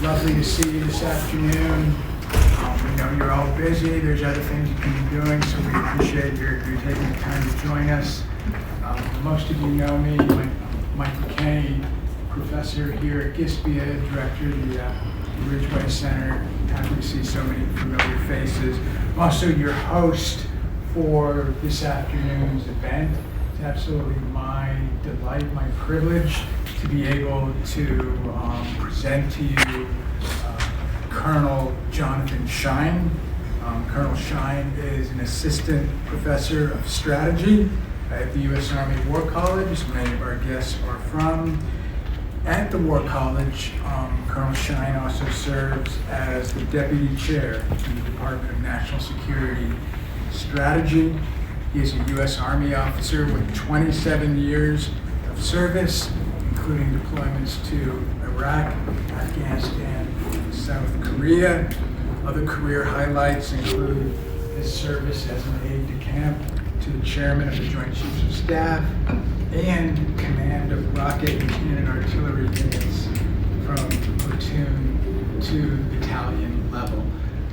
Lovely to see you this afternoon. We know you're all busy. There's other things you can be doing, so we appreciate your taking the time to join us. Most of you know me. I'm Michael Kenny, professor here at GISBIA, director of the Ridgway Center. Happy to see so many familiar faces. I'm also your host for this afternoon's event. It's absolutely my delight, my privilege to be able to present to you Colonel Jon Shine. Colonel Shine is an assistant professor of strategy at the U.S. Army War College, as many of our guests are from. At the War College, Colonel Shine also serves as the deputy chair in the Department of National Security and Strategy. He is a U.S. Army officer with 27 years of service, including deployments to Iraq, Afghanistan, and South Korea. Other career highlights include his service as an aide-de-camp to the chairman of the Joint Chiefs of Staff and command of rocket and cannon artillery units from platoon to battalion level.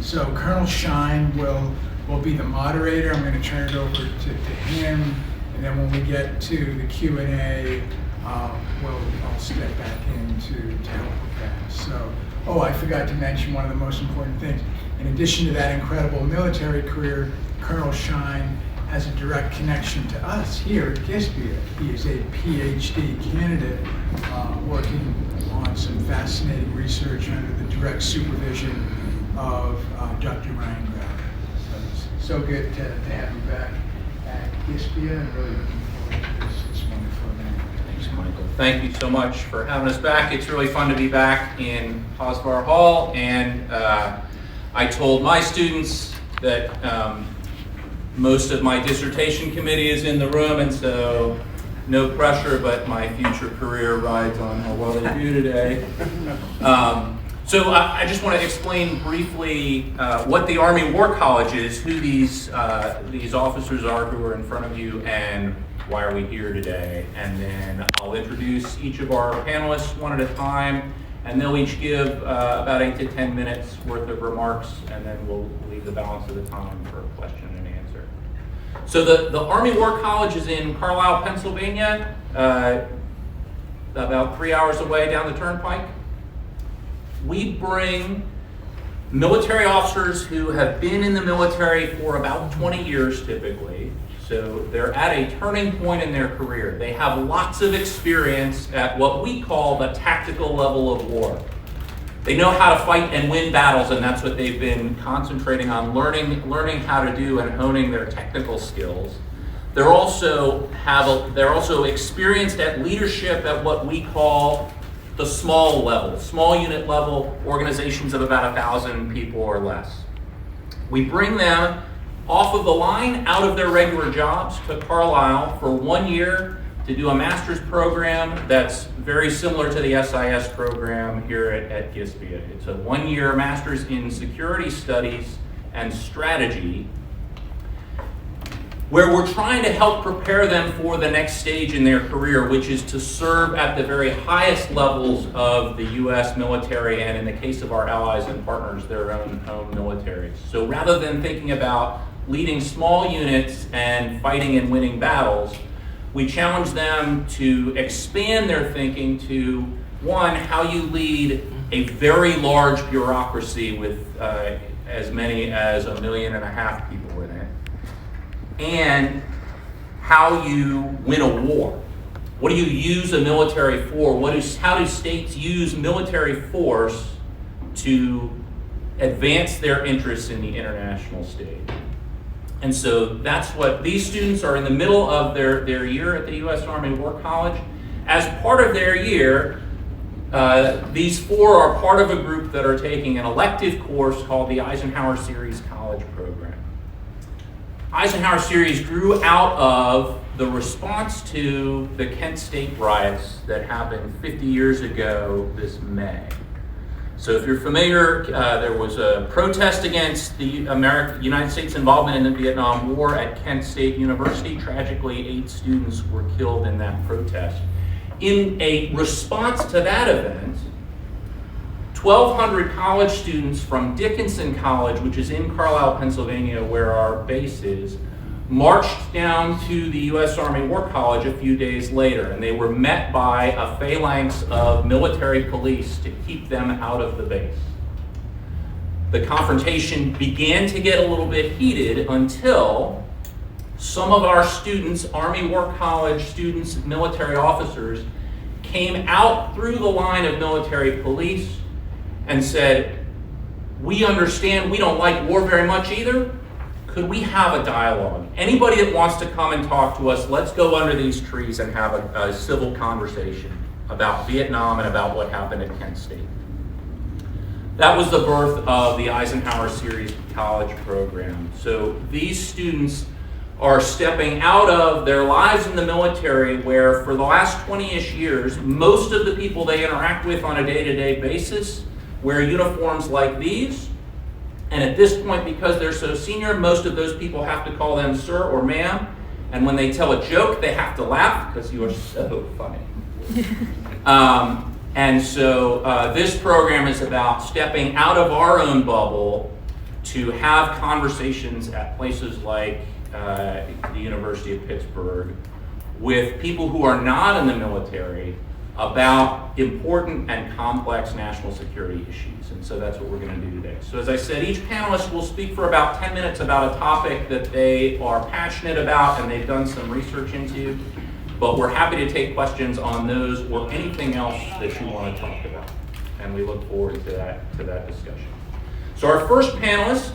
So Colonel Shine will be the moderator. I'm going to turn it over to him, and then when we get to the Q&A, I'll step back in to help with that. So, I forgot to mention one of the most important things. In addition to that incredible military career, Colonel Shine has a direct connection to us here at GISBIA. He is a PhD candidate working on some fascinating research under the direct supervision of Dr. Ryan Grauer. So it's so good to have you back at GISBIA, and really looking forward to this wonderful event. Thanks, Michael. Thank you so much for having us back. It's really fun to be back in Hosvar Hall, and I told my students that most of my dissertation committee is in the room, and so no pressure, but my future career rides on how well they do today. So I just want to explain briefly what the Army War College is, who these officers are who are in front of you, and why are we here today. And then I'll introduce each of our panelists one at a time, and they'll each give about 8 to 10 minutes worth of remarks, and then we'll leave the balance of the time for question and answer. So the Army War College is in Carlisle, Pennsylvania, about 3 hours away down the turnpike. We bring military officers who have been in the military for about 20 years typically. So they're at a turning point in their career. They have lots of experience at what we call the tactical level of war. They know how to fight and win battles, and that's what they've been concentrating on, learning how to do and honing their technical skills. They're also experienced at leadership at what we call the small level, small unit level, organizations of about 1,000 people or less. We bring them off of the line, out of their regular jobs, to Carlisle for 1 year to do a master's program that's very similar to the SIS program here at GISBIA. It's a 1-year master's in security studies and strategy, where we're trying to help prepare them for the next stage in their career, which is to serve at the very highest levels of the U.S. military, and in the case of our allies and partners, their own militaries. So rather than thinking about leading small units and fighting and winning battles, we challenge them to expand their thinking to, one, how you lead a very large bureaucracy with as many as 1.5 million people in it, and how you win a war. What do you use a military for? How do states use military force to advance their interests in the international stage? And so that's what these students are in the middle of their year at the U.S. Army War College. As part of their year, these 4 are part of a group that are taking an elective course called the Eisenhower Series College Program. Eisenhower Series grew out of the response to the Kent State riots that happened 50 years ago this May. So if you're familiar, there was a protest against the United States involvement in the Vietnam War at Kent State University. Tragically, 8 students were killed in that protest. In a response to that event, 1,200 college students from Dickinson College, which is in Carlisle, Pennsylvania, where our base is, marched down to the U.S. Army War College a few days later, and they were met by a phalanx of military police to keep them out of the base. The confrontation began to get a little bit heated until some of our students, Army War College students, military officers, came out through the line of military police and said, "We understand, we don't like war very much either. Could we have a dialogue? Anybody that wants to come and talk to us, let's go under these trees and have a civil conversation about Vietnam and about what happened at Kent State." That was the birth of the Eisenhower Series College program. So these students are stepping out of their lives in the military, where for the last 20-ish years, most of the people they interact with on a day-to-day basis wear uniforms like these. And at this point, because they're so senior, most of those people have to call them sir or ma'am. And when they tell a joke, they have to laugh because you are so funny. And so this program is about stepping out of our own bubble to have conversations at places like the University of Pittsburgh with people who are not in the military about important and complex national security issues. And so that's what we're going to do today. So as I said, each panelist will speak for about 10 minutes about a topic that they are passionate about and they've done some research into. But we're happy to take questions on those or anything else that you want to talk about. And we look forward to that discussion. So our first panelist,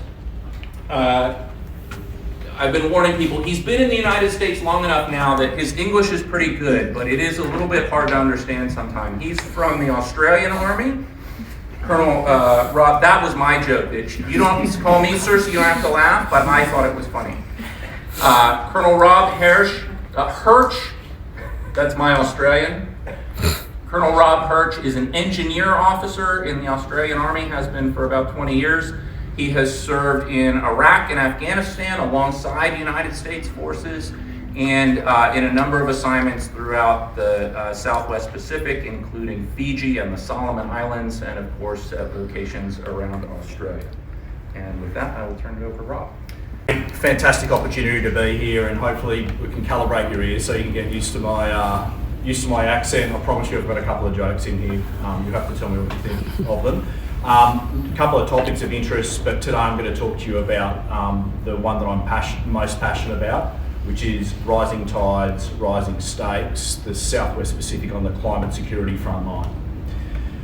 I've been warning people, he's been in the United States long enough now that his English is pretty good, but it is a little bit hard to understand sometimes. He's from the Australian Army. Colonel Rob, that was my joke. You don't call me sir, so you don't have to laugh, but I thought it was funny. Colonel Rob Haertsch, that's my Australian. Colonel Rob Haertsch is an engineer officer in the Australian Army, has been for about 20 years. He has served in Iraq and Afghanistan alongside United States forces and in a number of assignments throughout the Southwest Pacific, including Fiji and the Solomon Islands, and of course at locations around Australia. And with that, I will turn it over to Rob. Fantastic opportunity to be here, and hopefully we can calibrate your ears so you can get used to my accent. I promise you I've got a couple of jokes in here. You have to tell me what you think of them. A couple of topics of interest, but today I'm going to talk to you about the one that I'm most passionate about, which is rising tides, rising stakes, the Southwest Pacific on the climate security front line.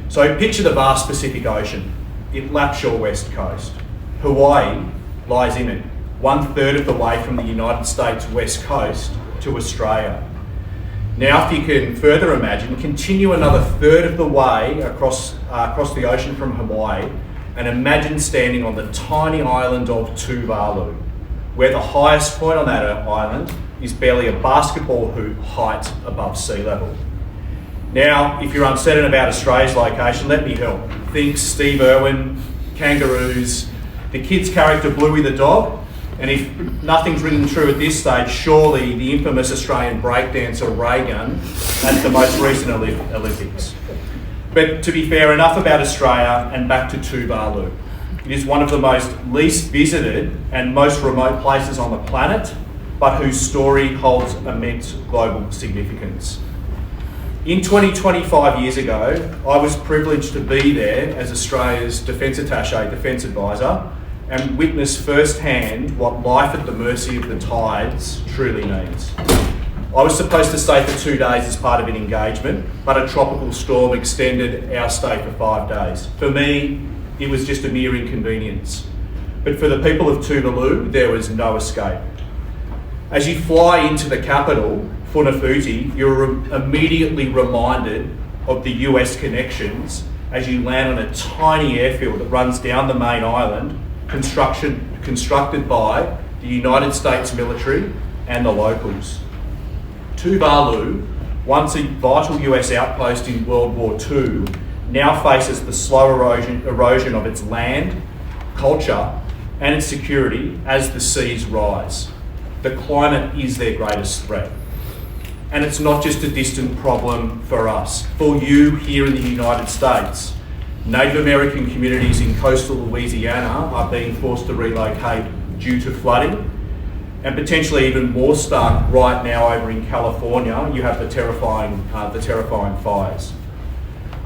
So picture the vast Pacific Ocean. It laps your west coast. Hawaii lies in it, 1/3 of the way from the United States west coast to Australia. Now, if you can further imagine, continue another 1/3 of the way across the ocean from Hawaii, and imagine standing on the tiny island of Tuvalu, where the highest point on that island is barely a basketball hoop height above sea level. Now, if you're uncertain about Australia's location, let me help. Think Steve Irwin, kangaroos, the kid's character Bluey the dog, and if nothing's ringing true at this stage, surely the infamous Australian breakdancer Reagan at the most recent Olympics. But to be fair, enough about Australia and back to Tuvalu. It is one of the most least visited and most remote places on the planet, but whose story holds immense global significance. In 25 years ago, I was privileged to be there as Australia's Defence Attaché, Defence Advisor, and witness firsthand what life at the mercy of the tides truly means. I was supposed to stay for 2 days as part of an engagement, but a tropical storm extended our stay for 5 days. For me, it was just a mere inconvenience. But for the people of Tuvalu, there was no escape. As you fly into the capital, Funafuti, you're immediately reminded of the US connections as you land on a tiny airfield that runs down the main island, constructed by the United States military and the locals. Tuvalu, once a vital US outpost in World War II, now faces the slow erosion of its land, culture, and its security as the seas rise. The climate is their greatest threat. And it's not just a distant problem for us. For you here in the United States, Native American communities in coastal Louisiana are being forced to relocate due to flooding, and potentially even more stark right now over in California, you have the terrifying fires.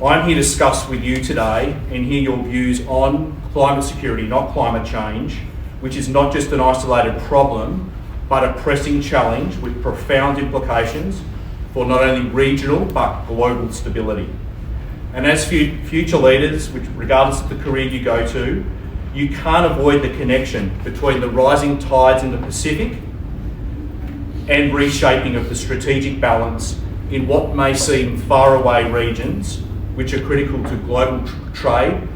I'm here to discuss with you today and hear your views on climate security, not climate change, which is not just an isolated problem, but a pressing challenge with profound implications for not only regional, but global stability. And as future leaders, which regardless of the career you go to, you can't avoid the connection between the rising tides in the Pacific and reshaping of the strategic balance in what may seem faraway regions, which are critical to global trade,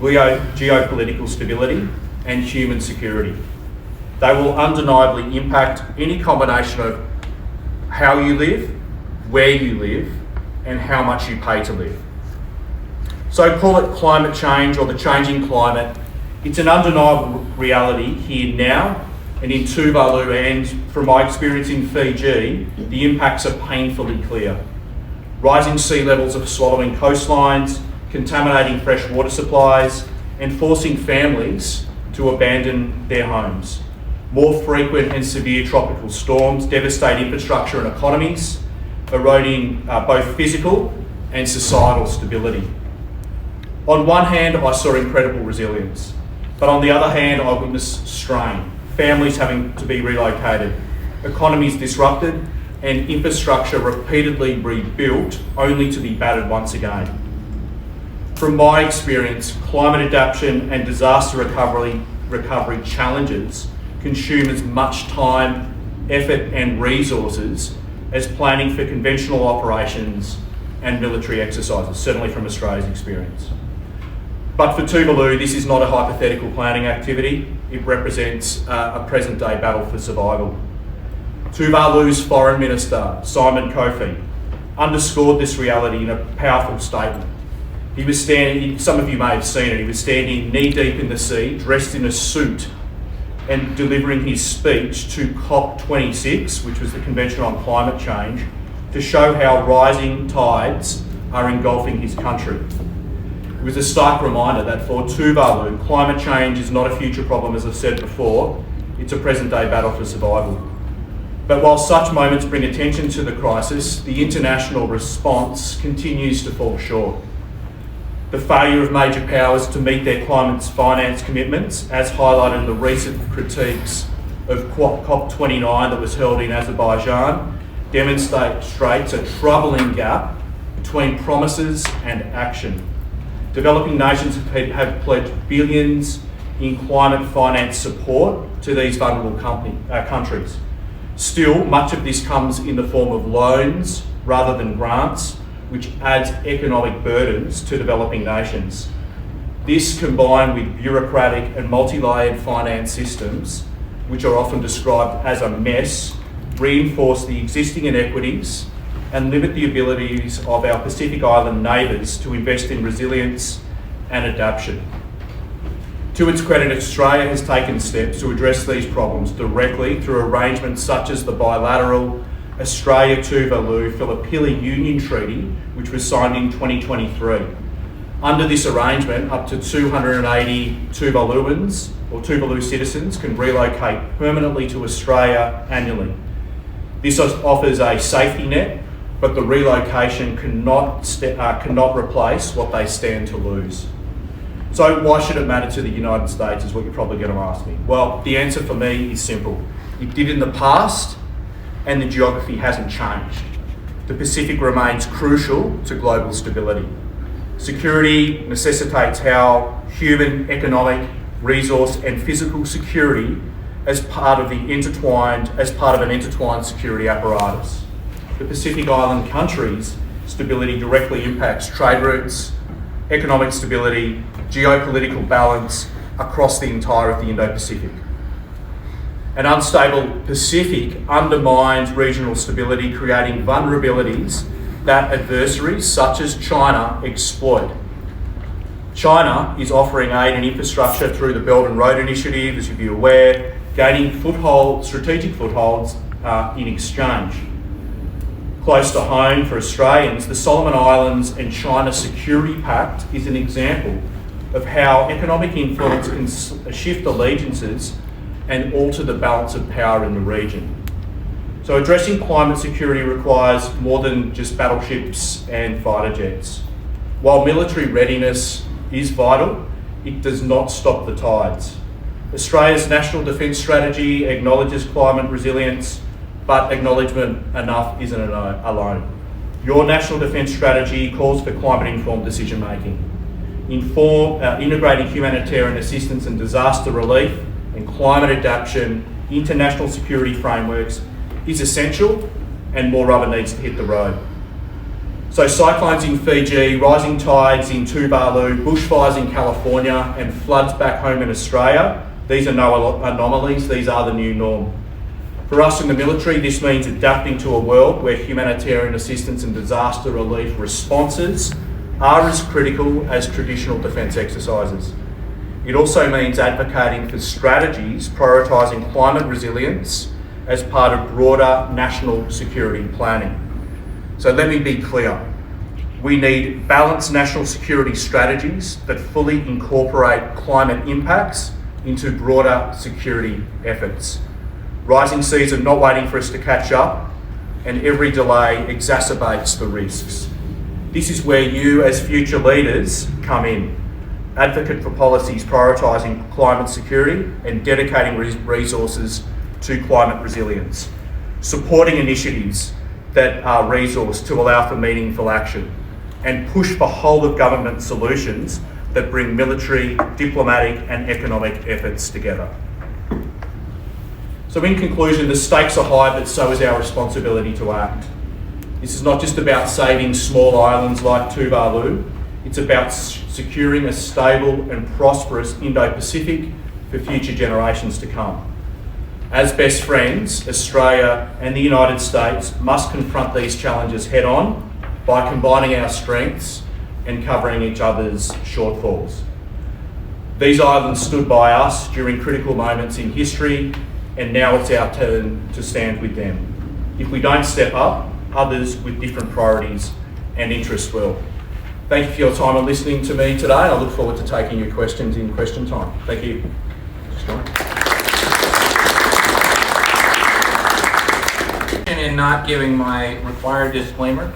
geopolitical stability, and human security. They will undeniably impact any combination of how you live, where you live, and how much you pay to live. So call it climate change or the changing climate. It's an undeniable reality here now, and in Tuvalu, and from my experience in Fiji, the impacts are painfully clear. Rising sea levels are swallowing coastlines, contaminating fresh water supplies, and forcing families to abandon their homes. More frequent and severe tropical storms devastate infrastructure and economies, eroding both physical and societal stability. On one hand, I saw incredible resilience, but on the other hand, I witnessed strain, families having to be relocated, economies disrupted, and infrastructure repeatedly rebuilt only to be battered once again. From my experience, climate adaptation and disaster recovery challenges consume as much time, effort, and resources as planning for conventional operations and military exercises, certainly from Australia's experience. But for Tuvalu, this is not a hypothetical planning activity. It represents a present-day battle for survival. Tuvalu's Foreign Minister, Simon Kofi, underscored this reality in a powerful statement. He was standing, some of you may have seen it, he was standing knee-deep in the sea, dressed in a suit, and delivering his speech to COP26, which was the Convention on Climate Change, to show how rising tides are engulfing his country. It was a stark reminder that for Tuvalu, climate change is not a future problem, as I've said before, it's a present-day battle for survival. But while such moments bring attention to the crisis, the international response continues to fall short. The failure of major powers to meet their climate finance commitments, as highlighted in the recent critiques of COP29 that was held in Azerbaijan, demonstrates a troubling gap between promises and action. Developing nations have pledged billions in climate finance support to these vulnerable countries. Still, much of this comes in the form of loans rather than grants, which adds economic burdens to developing nations. This, combined with bureaucratic and multi-layered finance systems, which are often described as a mess, reinforce the existing inequities and limit the abilities of our Pacific Island neighbours to invest in resilience and adaptation. To its credit, Australia has taken steps to address these problems directly through arrangements such as the bilateral Australia-Tuvalu-Filipino Union Treaty, which was signed in 2023. Under this arrangement, up to 280 Tuvaluans or Tuvalu citizens can relocate permanently to Australia annually. This offers a safety net, but the relocation cannot replace what they stand to lose. So why should it matter to the United States is what you're probably going to ask me. Well, the answer for me is simple. It did in the past, and the geography hasn't changed. The Pacific remains crucial to global stability. Security necessitates how human, economic, resource and physical security as part of an intertwined security apparatus. The Pacific Island countries' stability directly impacts trade routes, economic stability, geopolitical balance across the entire of the Indo-Pacific. An unstable Pacific undermines regional stability, creating vulnerabilities that adversaries such as China exploit. China is offering aid and infrastructure through the Belt and Road Initiative, as you'll be aware, gaining strategic footholds in exchange. Close to home for Australians, the Solomon Islands and China Security Pact is an example of how economic influence can shift allegiances and alter the balance of power in the region. So addressing climate security requires more than just battleships and fighter jets. While military readiness is vital, it does not stop the tides. Australia's National Defence Strategy acknowledges climate resilience, but acknowledgement enough isn't alone. Your National Defence Strategy calls for climate-informed decision-making. Integrating humanitarian assistance and disaster relief and climate adaptation into national security frameworks is essential, and more rubber needs to hit the road. So cyclones in Fiji, rising tides in Tuvalu, bushfires in California, and floods back home in Australia, these are no anomalies, these are the new norm. For us in the military, this means adapting to a world where humanitarian assistance and disaster relief responses are as critical as traditional defence exercises. It also means advocating for strategies prioritising climate resilience as part of broader national security planning. So let me be clear. We need balanced national security strategies that fully incorporate climate impacts into broader security efforts. Rising seas are not waiting for us to catch up, and every delay exacerbates the risks. This is where you as future leaders come in. Advocate for policies prioritising climate security and dedicating resources to climate resilience. Supporting initiatives that are resourced to allow for meaningful action, and push for whole of government solutions that bring military, diplomatic and economic efforts together. So in conclusion, the stakes are high, but so is our responsibility to act. This is not just about saving small islands like Tuvalu, it's about securing a stable and prosperous Indo-Pacific for future generations to come. As best friends, Australia and the United States must confront these challenges head on by combining our strengths and covering each other's shortfalls. These islands stood by us during critical moments in history, and now it's our turn to stand with them. If we don't step up, others with different priorities and interests will. Thank you for your time and listening to me today. I look forward to taking your questions in question time. Thank you. In not giving my required disclaimer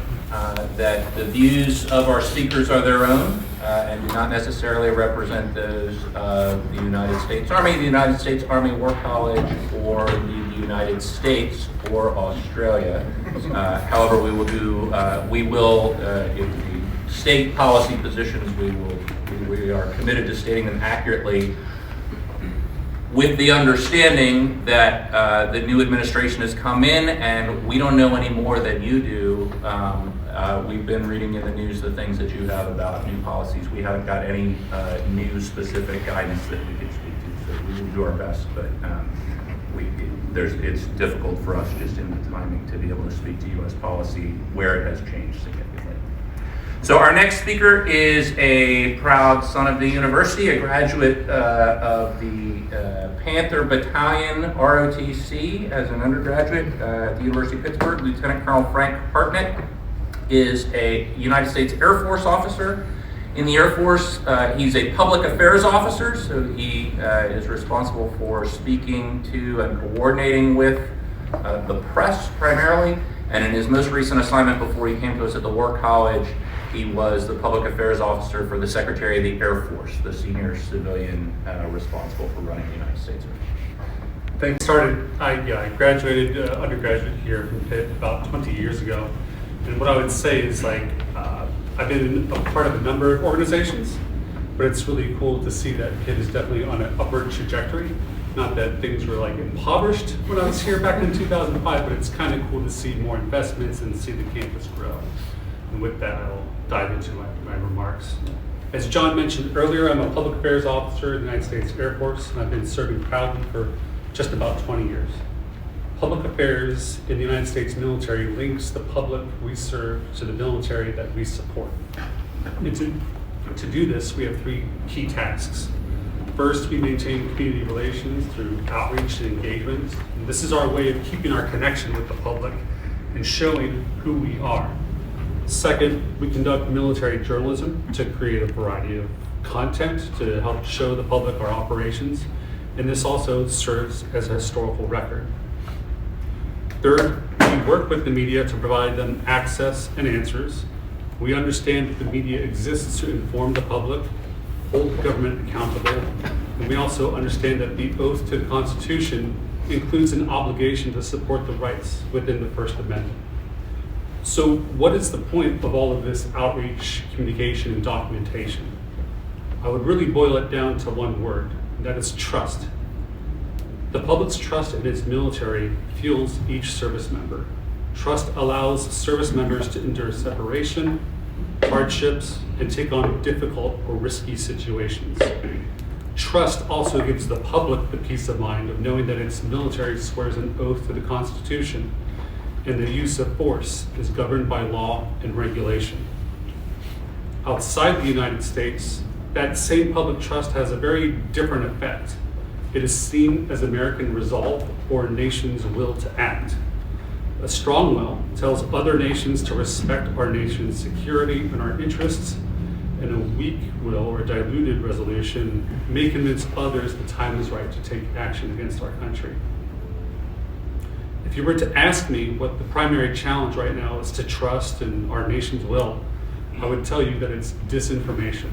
that the views of our speakers are their own and do not necessarily represent those of the United States Army, the United States Army War College, or the United States or Australia. However, if we state policy positions, we are committed to stating them accurately, with the understanding that the new administration has come in and we don't know any more than you do. We've been reading in the news the things that you have about new policies. We haven't got any new specific guidance that we can speak to, so we will do our best, but it's difficult for us just in the timing to be able to speak to U.S. policy where it has changed significantly. So our next speaker is a proud son of the university, a graduate of the Panther Battalion ROTC as an undergraduate at the University of Pittsburgh. Lieutenant Colonel Frank Hartnett is a United States Air Force officer. In the Air Force, he's a public affairs officer, so he is responsible for speaking to and coordinating with the press primarily. And in his most recent assignment before he came to us at the War College, he was the public affairs officer for the Secretary of the Air Force, the senior civilian responsible for running the United States Air Force. I graduated undergraduate here from Pitt about 20 years ago. And what I would say is I've been a part of a number of organizations, but it's really cool to see that Pitt is definitely on an upward trajectory. Not that things were impoverished when I was here back in 2005, but it's kind of cool to see more investments and see the campus grow. And with that, I'll dive into my remarks. As John mentioned earlier, I'm a public affairs officer in the United States Air Force, and I've been serving proudly for just about 20 years. Public affairs in the United States military links the public we serve to the military that we support. And to do this, we have three key tasks. First, we maintain community relations through outreach and engagement. And this is our way of keeping our connection with the public and showing who we are. Second, we conduct military journalism to create a variety of content to help show the public our operations, and this also serves as a historical record. Third, we work with the media to provide them access and answers. We understand that the media exists to inform the public, hold government accountable, and we also understand that the oath to the Constitution includes an obligation to support the rights within the First Amendment. So what is the point of all of this outreach, communication, and documentation? I would really boil it down to one word, and that is trust. The public's trust in its military fuels each service member. Trust allows service members to endure separation, hardships, and take on difficult or risky situations. Trust also gives the public the peace of mind of knowing that its military swears an oath to the Constitution, and the use of force is governed by law and regulation. Outside the United States, that same public trust has a very different effect. It is seen as American resolve or a nation's will to act. A strong will tells other nations to respect our nation's security and our interests, and a weak will or diluted resolution may convince others the time is right to take action against our country. If you were to ask me what the primary challenge right now is to trust in our nation's will, I would tell you that it's disinformation.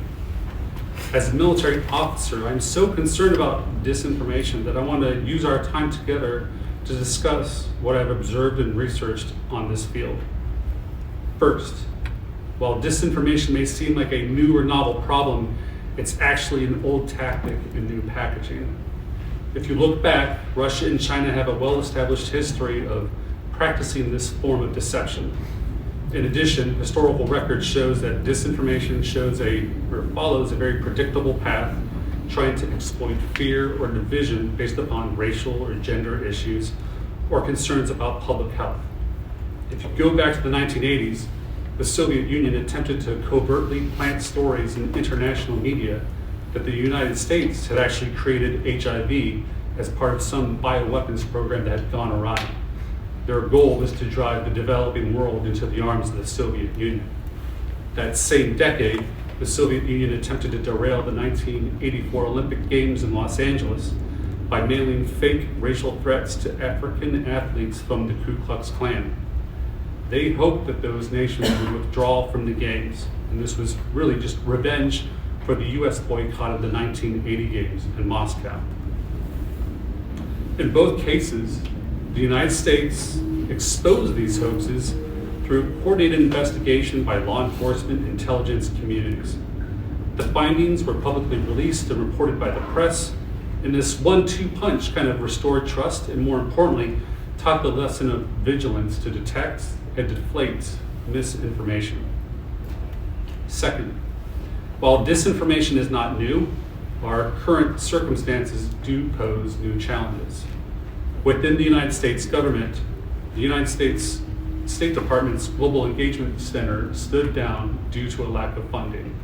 As a military officer, I'm so concerned about disinformation that I want to use our time together to discuss what I've observed and researched on this field. First, while disinformation may seem like a new or novel problem, it's actually an old tactic in new packaging. If you look back, Russia and China have a well-established history of practicing this form of deception. In addition, historical record shows that disinformation follows a very predictable path, trying to exploit fear or division based upon racial or gender issues or concerns about public health. If you go back to the 1980s, the Soviet Union attempted to covertly plant stories in international media that the United States had actually created HIV as part of some bioweapons program that had gone awry. Their goal was to drive the developing world into the arms of the Soviet Union. That same decade, the Soviet Union attempted to derail the 1984 Olympic Games in Los Angeles by mailing fake racial threats to African athletes from the Ku Klux Klan. They hoped that those nations would withdraw from the Games, and this was really just revenge for the US boycott of the 1980 Games in Moscow. In both cases, the United States exposed these hoaxes through coordinated investigation by law enforcement intelligence communities. The findings were publicly released and reported by the press, and this 1-2 punch kind of restored trust and, more importantly, taught the lesson of vigilance to detect and deflate misinformation. Second, while disinformation is not new, our current circumstances do pose new challenges. Within the United States government, the United States State Department's Global Engagement Center stood down due to a lack of funding.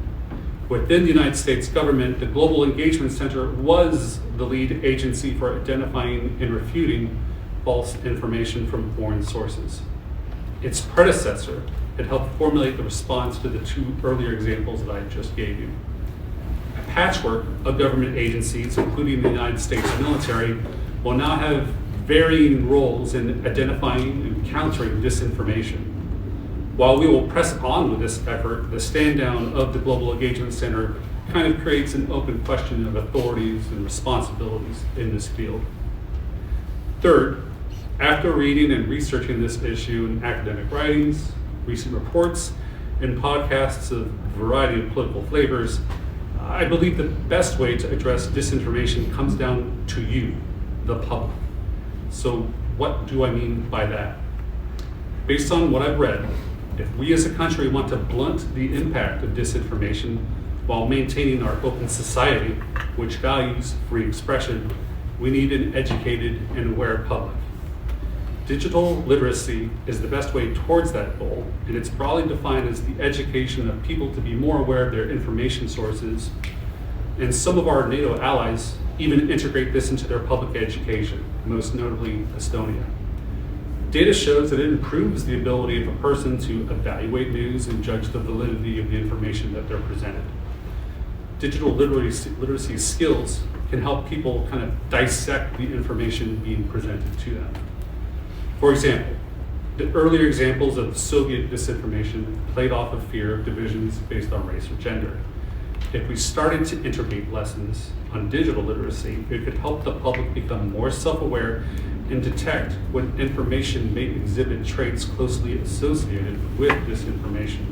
Within the United States government, the Global Engagement Center was the lead agency for identifying and refuting false information from foreign sources. Its predecessor had helped formulate the response to the two earlier examples that I just gave you. A patchwork of government agencies, including the United States military, will now have varying roles in identifying and countering disinformation. While we will press on with this effort, the stand down of the Global Engagement Center kind of creates an open question of authorities and responsibilities in this field. Third, after reading and researching this issue in academic writings, recent reports, and podcasts of a variety of political flavors, I believe the best way to address disinformation comes down to you, the public. So what do I mean by that? Based on what I've read, if we as a country want to blunt the impact of disinformation while maintaining our open society, which values free expression, we need an educated and aware public. Digital literacy is the best way towards that goal, and it's broadly defined as the education of people to be more aware of their information sources, and some of our NATO allies even integrate this into their public education, most notably Estonia. Data shows that it improves the ability of a person to evaluate news and judge the validity of the information that they're presented. Digital literacy skills can help people kind of dissect the information being presented to them. For example, the earlier examples of Soviet disinformation played off of fear of divisions based on race or gender. If we started to integrate lessons on digital literacy, it could help the public become more self-aware and detect when information may exhibit traits closely associated with disinformation.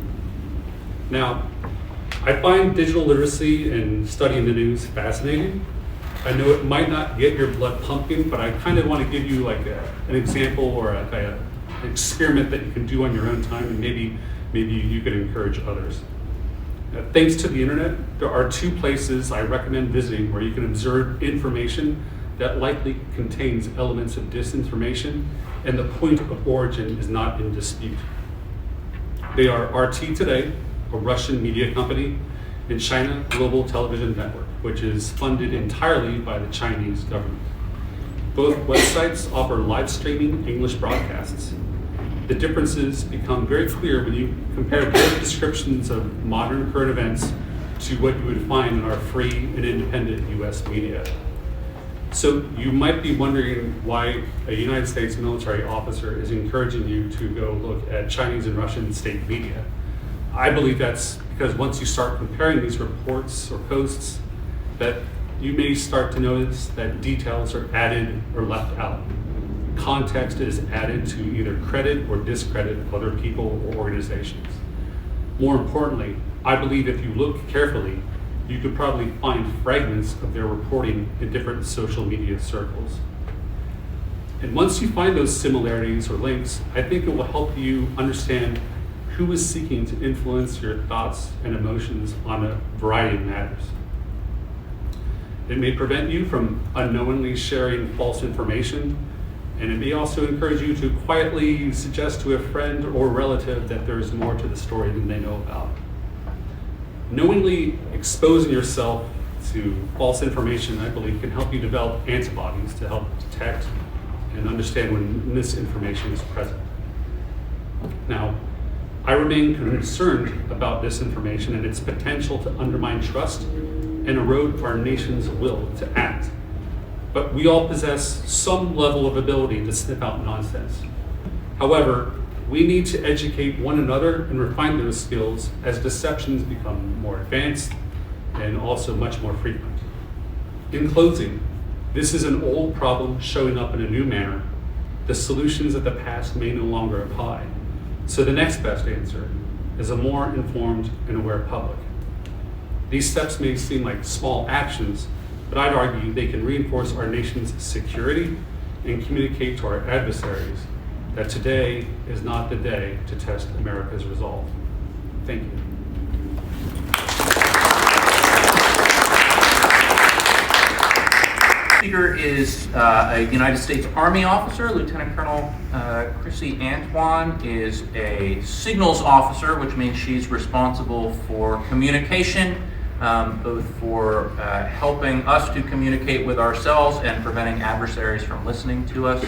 Now, I find digital literacy and studying the news fascinating. I know it might not get your blood pumping, but I kind of want to give you like an example or an experiment that you can do on your own time, and maybe you could encourage others. Thanks to the internet, there are 2 places I recommend visiting where you can observe information that likely contains elements of disinformation and the point of origin is not in dispute. They are RT Today, a Russian media company, and China Global Television Network, which is funded entirely by the Chinese government. Both websites offer live streaming English broadcasts. The differences become very clear when you compare their descriptions of modern current events to what you would find in our free and independent US media. So you might be wondering why a United States military officer is encouraging you to go look at Chinese and Russian state media. I believe that's because once you start comparing these reports or posts, that you may start to notice that details are added or left out. Context is added to either credit or discredit other people or organizations. More importantly, I believe if you look carefully, you could probably find fragments of their reporting in different social media circles. And once you find those similarities or links, I think it will help you understand who is seeking to influence your thoughts and emotions on a variety of matters. It may prevent you from unknowingly sharing false information, and it may also encourage you to quietly suggest to a friend or relative that there's more to the story than they know about. Knowingly exposing yourself to false information, I believe, can help you develop antibodies to help detect and understand when misinformation is present. Now, I remain concerned about disinformation and its potential to undermine trust and erode our nation's will to act. But we all possess some level of ability to sniff out nonsense. However, we need to educate one another and refine those skills as deceptions become more advanced and also much more frequent. In closing, this is an old problem showing up in a new manner. The solutions of the past may no longer apply. So the next best answer is a more informed and aware public. These steps may seem like small actions, but I'd argue they can reinforce our nation's security and communicate to our adversaries that today is not the day to test America's resolve. Thank you. Speaker is a United States Army officer. Lieutenant Colonel Creesy Antoine is a signals officer, which means she's responsible for communication, both for helping us to communicate with ourselves and preventing adversaries from listening to us.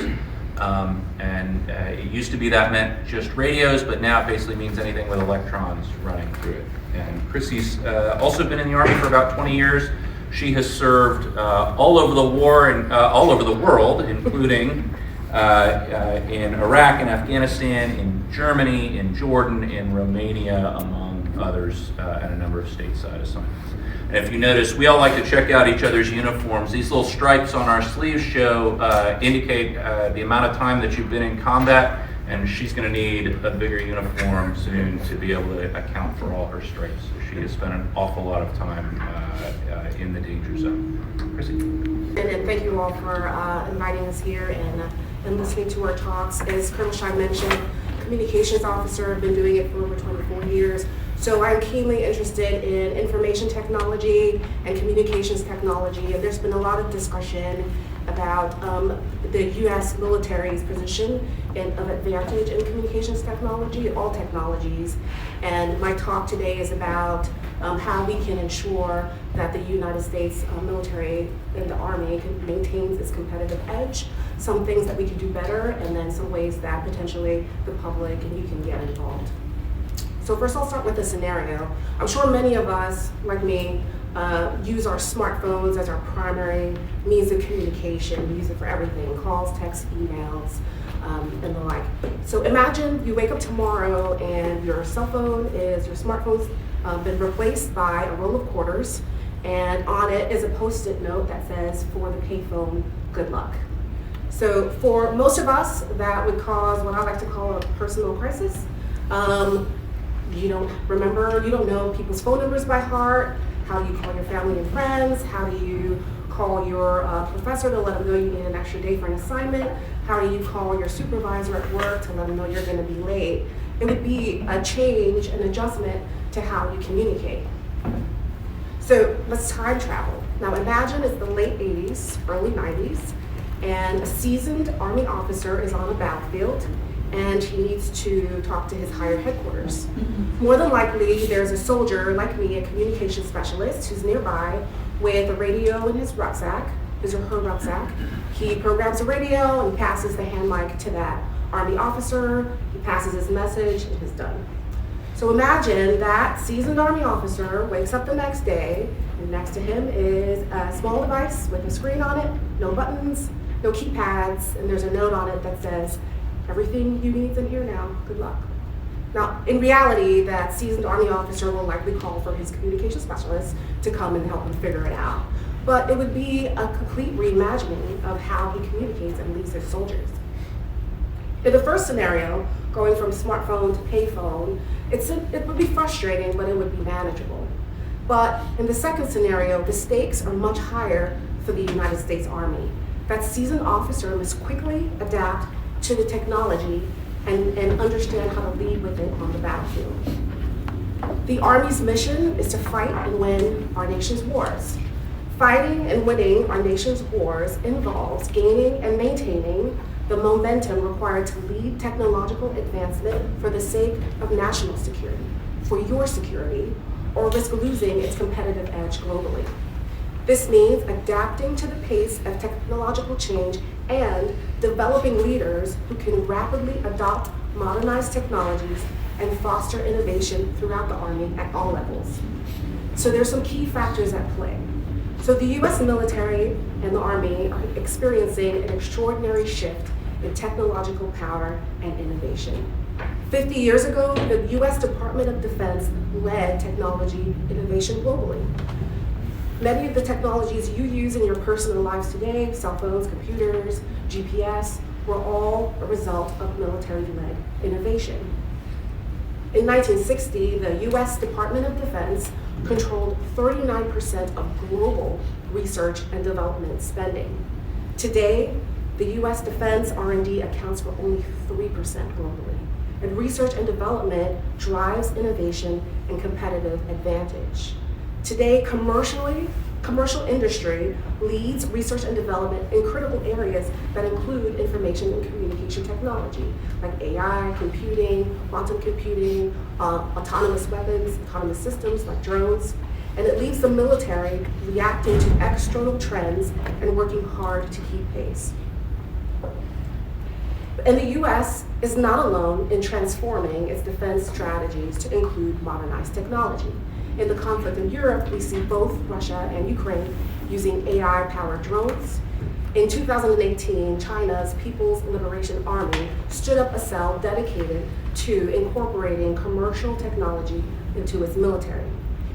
It used to be that meant just radios, but now it basically means anything with electrons running through it. And Creesy's also been in the Army for about 20 years. She has served all over the war and all over the world, including in Iraq and Afghanistan, in Germany, in Jordan, in Romania, among others, and a number of stateside assignments. And if you notice, we all like to check out each other's uniforms. These little stripes on our sleeves show indicate the amount of time that you've been in combat, and she's going to need a bigger uniform soon to be able to account for all her stripes. She has spent an awful lot of time in the danger zone. Creesy. And thank you all for inviting us here and listening to our talks. As Colonel Shine mentioned, communications officer, I've been doing it for over 24 years. So I'm keenly interested in information technology and communications technology, and there's been a lot of discussion about the U.S. military's position of advantage in communications technology, all technologies. And my talk today is about how we can ensure that the United States military and the Army maintains its competitive edge, some things that we can do better, and then some ways that potentially the public and you can get involved. So first I'll start with a scenario. I'm sure many of us, like me, use our smartphones as our primary means of communication. We use it for everything, calls, texts, emails, and the like. So imagine you wake up tomorrow and your smartphone's been replaced by a roll of quarters, and on it is a Post-it note that says, "For the payphone, good luck." So for most of us, that would cause what I like to call a personal crisis. You don't know people's phone numbers by heart. How do you call your family and friends? How do you call your professor to let them know you need an extra day for an assignment? How do you call your supervisor at work to let them know you're going to be late? It would be a change, an adjustment to how you communicate. So let's time travel. Now imagine it's the late 80s, early 90s, and a seasoned Army officer is on a battlefield and he needs to talk to his higher headquarters. More than likely, there's a soldier like me, a communication specialist, who's nearby with a radio in his rucksack, his or her rucksack. He programs the radio and passes the hand mic to that Army officer. He passes his message and is done. So imagine that seasoned Army officer wakes up the next day, and next to him is a small device with a screen on it, no buttons, no keypads, and there's a note on it that says, "Everything you need's in here now, good luck." Now, in reality, that seasoned Army officer will likely call for his communication specialist to come and help him figure it out. But it would be a complete reimagining of how he communicates and leads his soldiers. In the first scenario, going from smartphone to payphone, it would be frustrating, but it would be manageable. But in the second scenario, the stakes are much higher for the United States Army. That seasoned officer must quickly adapt to the technology and understand how to lead with it on the battlefield. The Army's mission is to fight and win our nation's wars. Fighting and winning our nation's wars involves gaining and maintaining the momentum required to lead technological advancement for the sake of national security, for your security, or risk losing its competitive edge globally. This means adapting to the pace of technological change and developing leaders who can rapidly adopt modernized technologies and foster innovation throughout the Army at all levels. So there's some key factors at play. So the US military and the Army are experiencing an extraordinary shift in technological power and innovation. 50 years ago, the US Department of Defense led technology innovation globally. Many of the technologies you use in your personal lives today, cell phones, computers, GPS, were all a result of military-led innovation. In 1960, the US Department of Defense controlled 39% of global research and development spending. Today, the US Defense R&D accounts for only 3% globally, and research and development drives innovation and competitive advantage. Today, commercial industry leads research and development in critical areas that include information and communication technology, like AI, computing, quantum computing, autonomous weapons, autonomous systems like drones, and it leaves the military reacting to external trends and working hard to keep pace. And the US is not alone in transforming its defense strategies to include modernized technology. In the conflict in Europe, we see both Russia and Ukraine using AI-powered drones. In 2018, China's People's Liberation Army stood up a cell dedicated to incorporating commercial technology into its military.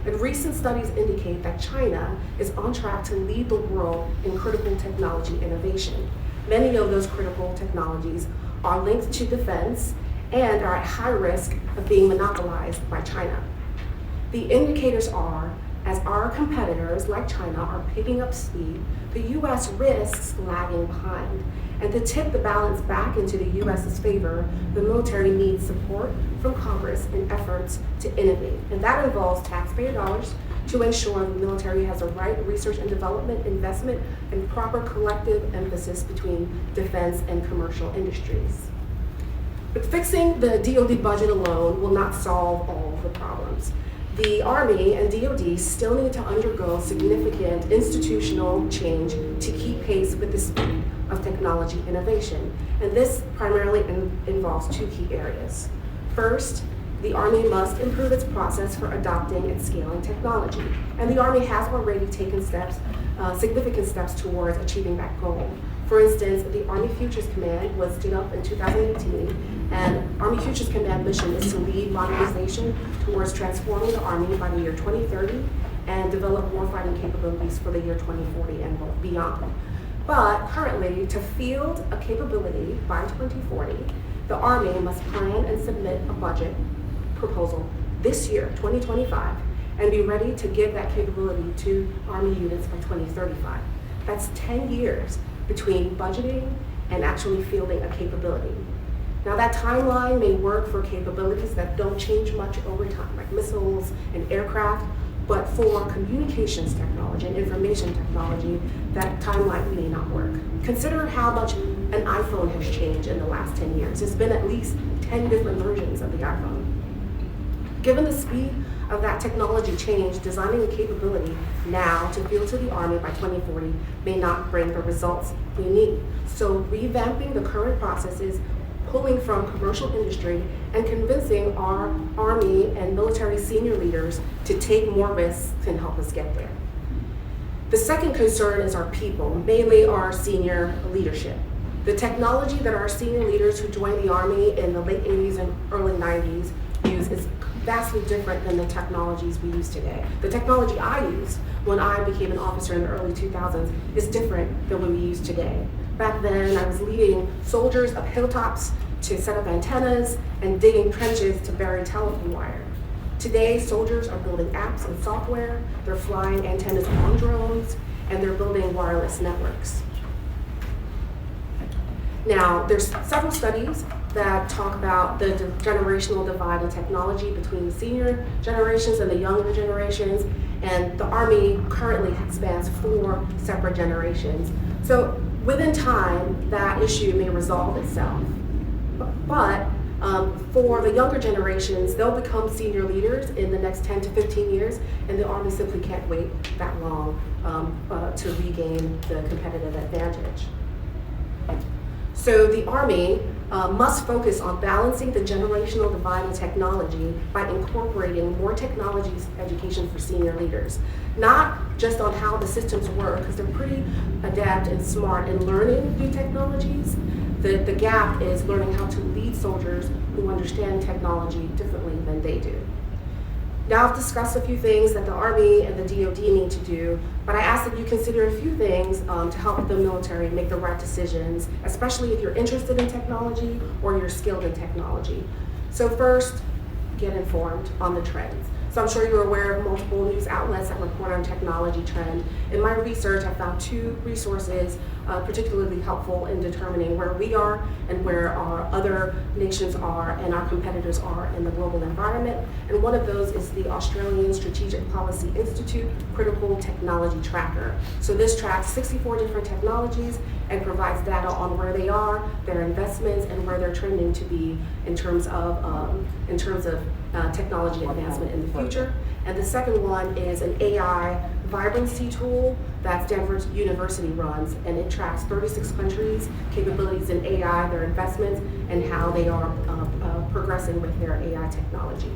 And recent studies indicate that China is on track to lead the world in critical technology innovation. Many of those critical technologies are linked to defense and are at high risk of being monopolized by China. The indicators are, as our competitors like China are picking up speed, the US risks lagging behind. And to tip the balance back into the US's favor, the military needs support from Congress in efforts to innovate. And that involves taxpayer dollars to ensure the military has the right research and development investment and proper collective emphasis between defense and commercial industries. But fixing the DoD budget alone will not solve all the problems. The Army and DoD still need to undergo significant institutional change to keep pace with the speed of technology innovation. And this primarily involves two key areas. First, the Army must improve its process for adopting and scaling technology. And the Army has already taken significant steps towards achieving that goal. For instance, the Army Futures Command was stood up in 2018, and Army Futures Command mission is to lead modernization towards transforming the Army by the year 2030 and develop warfighting capabilities for the year 2040 and beyond. But currently, to field a capability by 2040, the Army must plan and submit a budget proposal this year, 2025, and be ready to give that capability to Army units by 2035. That's 10 years between budgeting and actually fielding a capability. Now that timeline may work for capabilities that don't change much over time, like missiles and aircraft, but for communications technology and information technology, that timeline may not work. Consider how much an iPhone has changed in the last 10 years. There's been at least 10 different versions of the iPhone. Given the speed of that technology change, designing a capability now to field to the Army by 2040 may not bring the results we need. So revamping the current processes, pulling from commercial industry, and convincing our Army and military senior leaders to take more risks can help us get there. The second concern is our people, mainly our senior leadership. The technology that our senior leaders who joined the Army in the late 80s and early 90s use is vastly different than the technologies we use today. The technology I used when I became an officer in the early 2000s is different than what we use today. Back then, I was leading soldiers up hilltops to set up antennas and digging trenches to bury telephone wire. Today, soldiers are building apps and software, they're flying antennas on drones, and they're building wireless networks. Now, there's several studies that talk about the generational divide in technology between the senior generations and the younger generations, and the Army currently spans 4 separate generations. So within time, that issue may resolve itself. But for the younger generations, they'll become senior leaders in the next 10 to 15 years, and the Army simply can't wait that long to regain the competitive advantage. So the Army must focus on balancing the generational divide in technology by incorporating more technologies education for senior leaders. Not just on how the systems work, because they're pretty adept and smart in learning new technologies. The gap is learning how to lead soldiers who understand technology differently than they do. Now I've discussed a few things that the Army and the DoD need to do, but I ask that you consider a few things to help the military make the right decisions, especially if you're interested in technology or you're skilled in technology. So first, get informed on the trends. So I'm sure you're aware of multiple news outlets that report on technology trend. In my research, I found 2 resources particularly helpful in determining where we are and where our other nations are and our competitors are in the global environment. And one of those is the Australian Strategic Policy Institute Critical Technology Tracker. So this tracks 64 different technologies and provides data on where they are, their investments, and where they're trending to be in terms of technology advancement in the future. And the second one is an AI vibrancy tool that Stanford University runs, and it tracks 36 countries' capabilities in AI, their investments, and how they are progressing with their AI technology.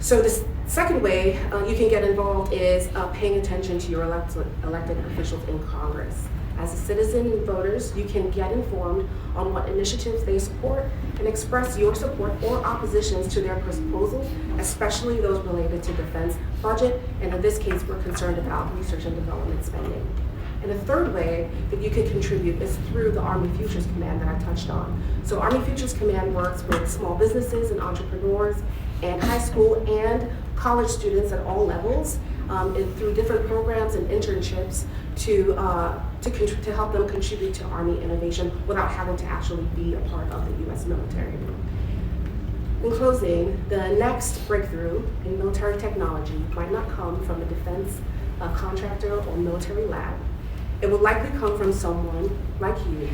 So the second way you can get involved is paying attention to your elected officials in Congress. As a citizen and voters, you can get informed on what initiatives they support and express your support or oppositions to their proposals, especially those related to defense budget, and in this case, we're concerned about research and development spending. And a third way that you can contribute is through the Army Futures Command that I touched on. So Army Futures Command works with small businesses and entrepreneurs and high school and college students at all levels through different programs and internships to help them contribute to Army innovation without having to actually be a part of the U.S. military. In closing, the next breakthrough in military technology might not come from a defense contractor or military lab. It will likely come from someone like you,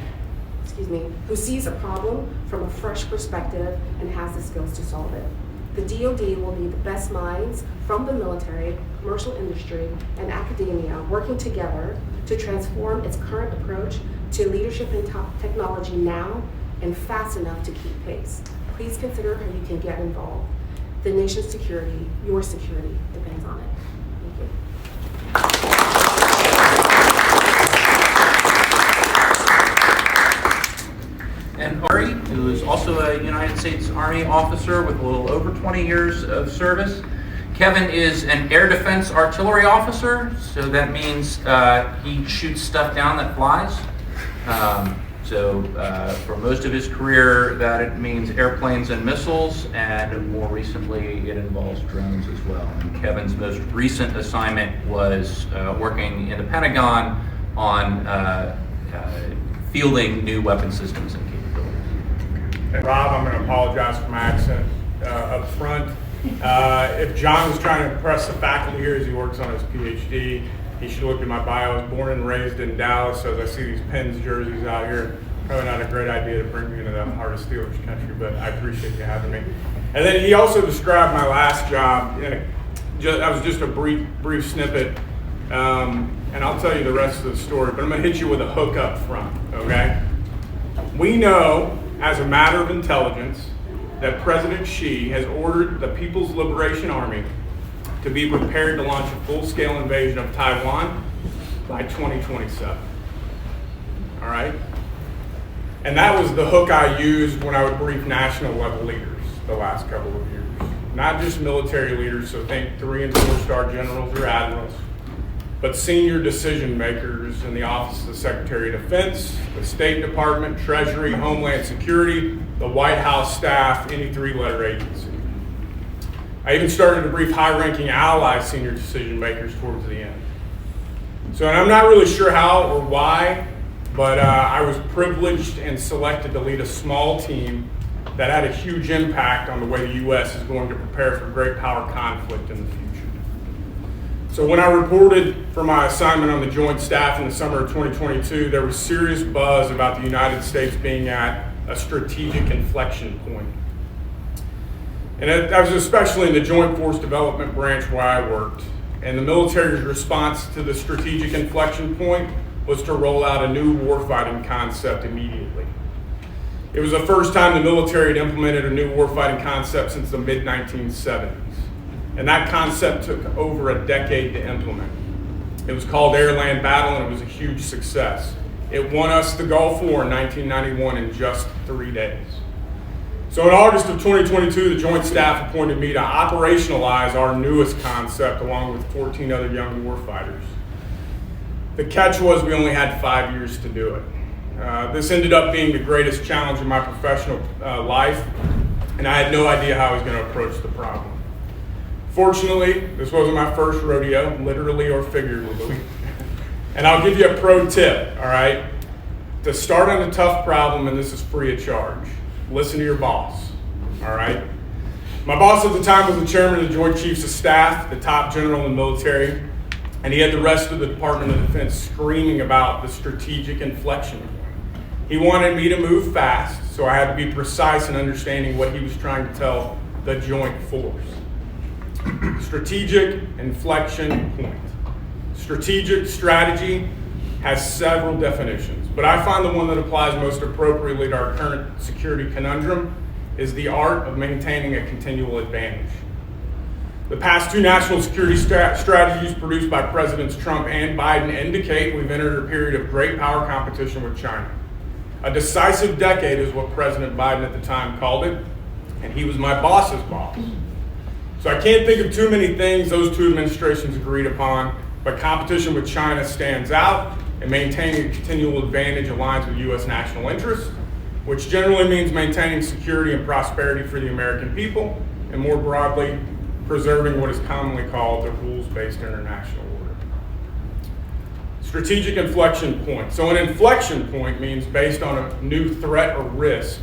who sees a problem from a fresh perspective and has the skills to solve it. The DoD will need the best minds from the military, commercial industry, and academia working together to transform its current approach to leadership in technology now and fast enough to keep pace. Please consider how you can get involved. The nation's security, your security, depends on it. Thank you. And Ari, who is also a United States Army officer with a little over 20 years of service. Kevin is an air defense artillery officer, so that means he shoots stuff down that flies. For most of his career, that it means airplanes and missiles, and more recently, it involves drones as well. And Kevin's most recent assignment was working in the Pentagon on fielding new weapon systems and capabilities. And Rob, I'm going to apologize for my accent up front. If John was trying to impress the faculty here as he works on his PhD, he should look at my bio. I was born and raised in Dallas, so as I see these Pens jerseys out here, probably not a great idea to bring me into the heart of Steelers country, but I appreciate you having me. And then he also described my last job. That was just a brief snippet, and I'll tell you the rest of the story, but I'm going to hit you with a hook up front, okay? We know, as a matter of intelligence, that President Xi has ordered the People's Liberation Army to be prepared to launch a full-scale invasion of Taiwan by 2027. All right? And that was the hook I used when I would brief national level leaders the last couple of years. Not just military leaders, so think 3- and 4-star generals or admirals, but senior decision makers in the Office of the Secretary of Defense, the State Department, Treasury, Homeland Security, the White House staff, any 3-letter agency. I even started to brief high-ranking ally senior decision makers towards the end. So, and I'm not really sure how or why, but I was privileged and selected to lead a small team that had a huge impact on the way the U.S. is going to prepare for great power conflict in the future. So when I reported for my assignment on the Joint Staff in the summer of 2022, there was serious buzz about the United States being at a strategic inflection point. And that was especially in the Joint Force Development Branch where I worked. And the military's response to the strategic inflection point was to roll out a new warfighting concept immediately. It was the first time the military had implemented a new warfighting concept since the mid-1970s. And that concept took over a decade to implement. It was called Air-Land Battle, and it was a huge success. It won us the Gulf War in 1991 in just 3 days. So in August of 2022, the Joint Staff appointed me to operationalize our newest concept along with 14 other young warfighters. The catch was we only had 5 years to do it. This ended up being the greatest challenge in my professional life, and I had no idea how I was going to approach the problem. Fortunately, this wasn't my first rodeo, literally or figuratively. And I'll give you a pro tip, all right? To start on a tough problem, and this is free of charge, listen to your boss, all right? My boss at the time was the chairman of the Joint Chiefs of Staff, the top general in the military, and he had the rest of the Department of Defense screaming about the strategic inflection point. He wanted me to move fast, so I had to be precise in understanding what he was trying to tell the Joint Force. Strategic inflection point. Strategic strategy has several definitions, but I find the one that applies most appropriately to our current security conundrum is the art of maintaining a continual advantage. The past 2 national security strategies produced by Presidents Trump and Biden indicate we've entered a period of great power competition with China. A decisive decade is what President Biden at the time called it, and he was my boss's boss. So I can't think of too many things those 2 administrations agreed upon, but competition with China stands out, and maintaining a continual advantage aligns with U.S. national interests, which generally means maintaining security and prosperity for the American people, and more broadly, preserving what is commonly called the rules-based international order. Strategic inflection point. So an inflection point means based on a new threat or risk,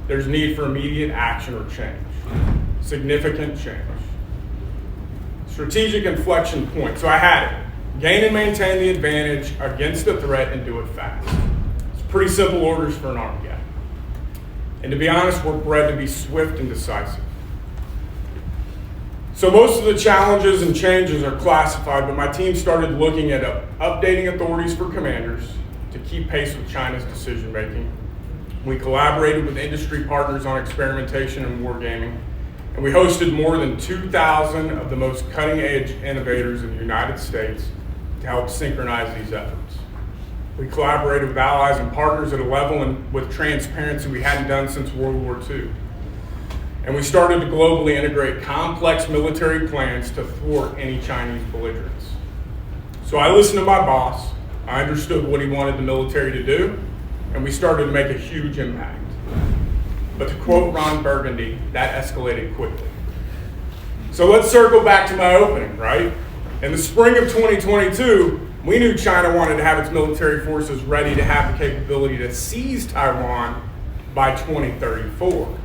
there's need for immediate action or change. significant change. Strategic inflection point. So I had it. Gain and maintain the advantage against the threat and do it fast. It's pretty simple orders for an army guy. And to be honest, we're bred to be swift and decisive. So most of the challenges and changes are classified, but my team started looking at updating authorities for commanders to keep pace with China's decision making. We collaborated with industry partners on experimentation and wargaming, and we hosted more than 2,000 of the most cutting-edge innovators in the United States to help synchronize these efforts. We collaborated with allies and partners at a level and with transparency we hadn't done since World War II. And we started to globally integrate complex military plans to thwart any Chinese belligerence. So I listened to my boss, I understood what he wanted the military to do, and we started to make a huge impact. But to quote Ron Burgundy, that escalated quickly. So let's circle back to my opening, right? In the spring of 2022, we knew China wanted to have its military forces ready to have the capability to seize Taiwan by 2034.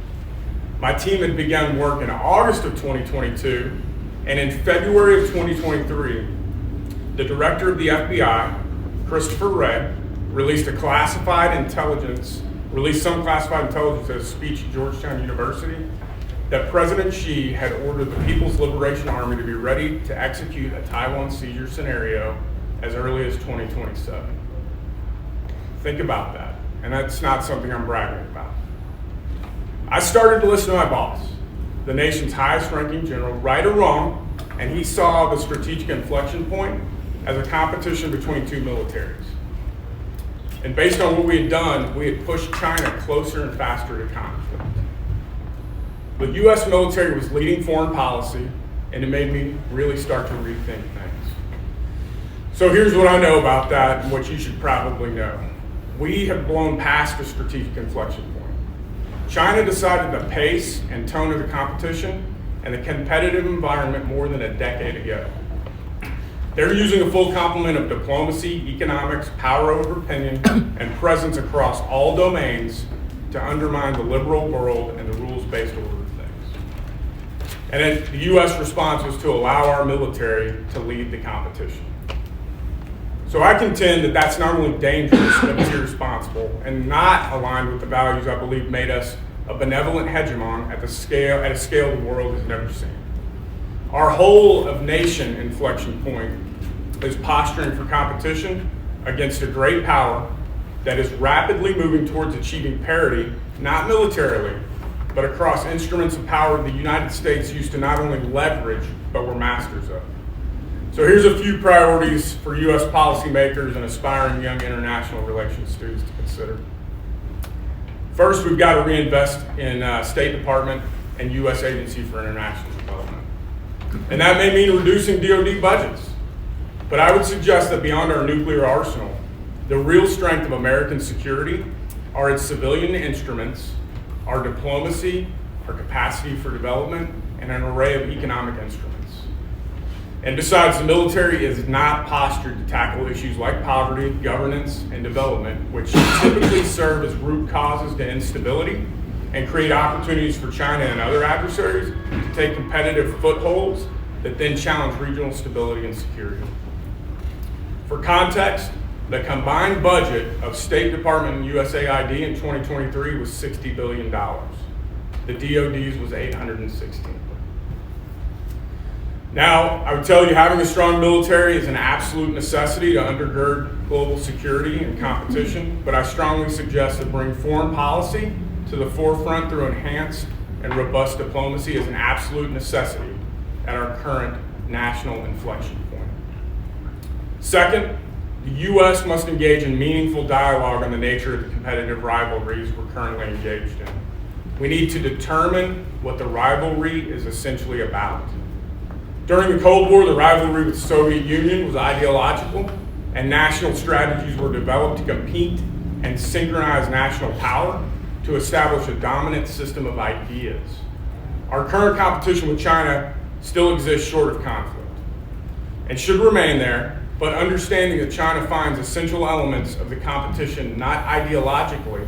My team had begun work in August of 2022, and in February of 2023, the director of the FBI, Christopher Wray, released some classified intelligence at a speech at Georgetown University that President Xi had ordered the People's Liberation Army to be ready to execute a Taiwan seizure scenario as early as 2027. Think about that, and that's not something I'm bragging about. I started to listen to my boss, the nation's highest ranking general, right or wrong, and he saw the strategic inflection point as a competition between two militaries. And based on what we had done, we had pushed China closer and faster to conflict. The US military was leading foreign policy, and it made me really start to rethink things. So here's what I know about that and what you should probably know. We have blown past the strategic inflection point. China decided the pace and tone of the competition and the competitive environment more than a decade ago. They're using a full complement of diplomacy, economics, power over opinion, and presence across all domains to undermine the liberal world and the rules-based order of things. And then the US response was to allow our military to lead the competition. So I contend that that's not only dangerous, but it's irresponsible and not aligned with the values I believe made us a benevolent hegemon at a scale the world has never seen. Our whole of nation inflection point is posturing for competition against a great power that is rapidly moving towards achieving parity, not militarily, but across instruments of power the United States used to not only leverage, but were masters of. So here's a few priorities for US policymakers and aspiring young international relations students to consider. First, we've got to reinvest in State Department and US Agency for International Development. And that may mean reducing DoD budgets. But I would suggest that beyond our nuclear arsenal, the real strength of American security are its civilian instruments, our diplomacy, our capacity for development, and an array of economic instruments. And besides, the military is not postured to tackle issues like poverty, governance, and development, which typically serve as root causes to instability and create opportunities for China and other adversaries to take competitive footholds that then challenge regional stability and security. For context, the combined budget of State Department and USAID in 2023 was $60 billion. The DoD's was $816. Now, I would tell you having a strong military is an absolute necessity to undergird global security and competition, but I strongly suggest that bring foreign policy to the forefront through enhanced and robust diplomacy is an absolute necessity at our current national inflection point. Second, the U.S. must engage in meaningful dialogue on the nature of the competitive rivalries we're currently engaged in. We need to determine what the rivalry is essentially about. During the Cold War, the rivalry with the Soviet Union was ideological, and national strategies were developed to compete and synchronize national power to establish a dominant system of ideas. Our current competition with China still exists short of conflict and should remain there, but understanding that China finds essential elements of the competition not ideologically,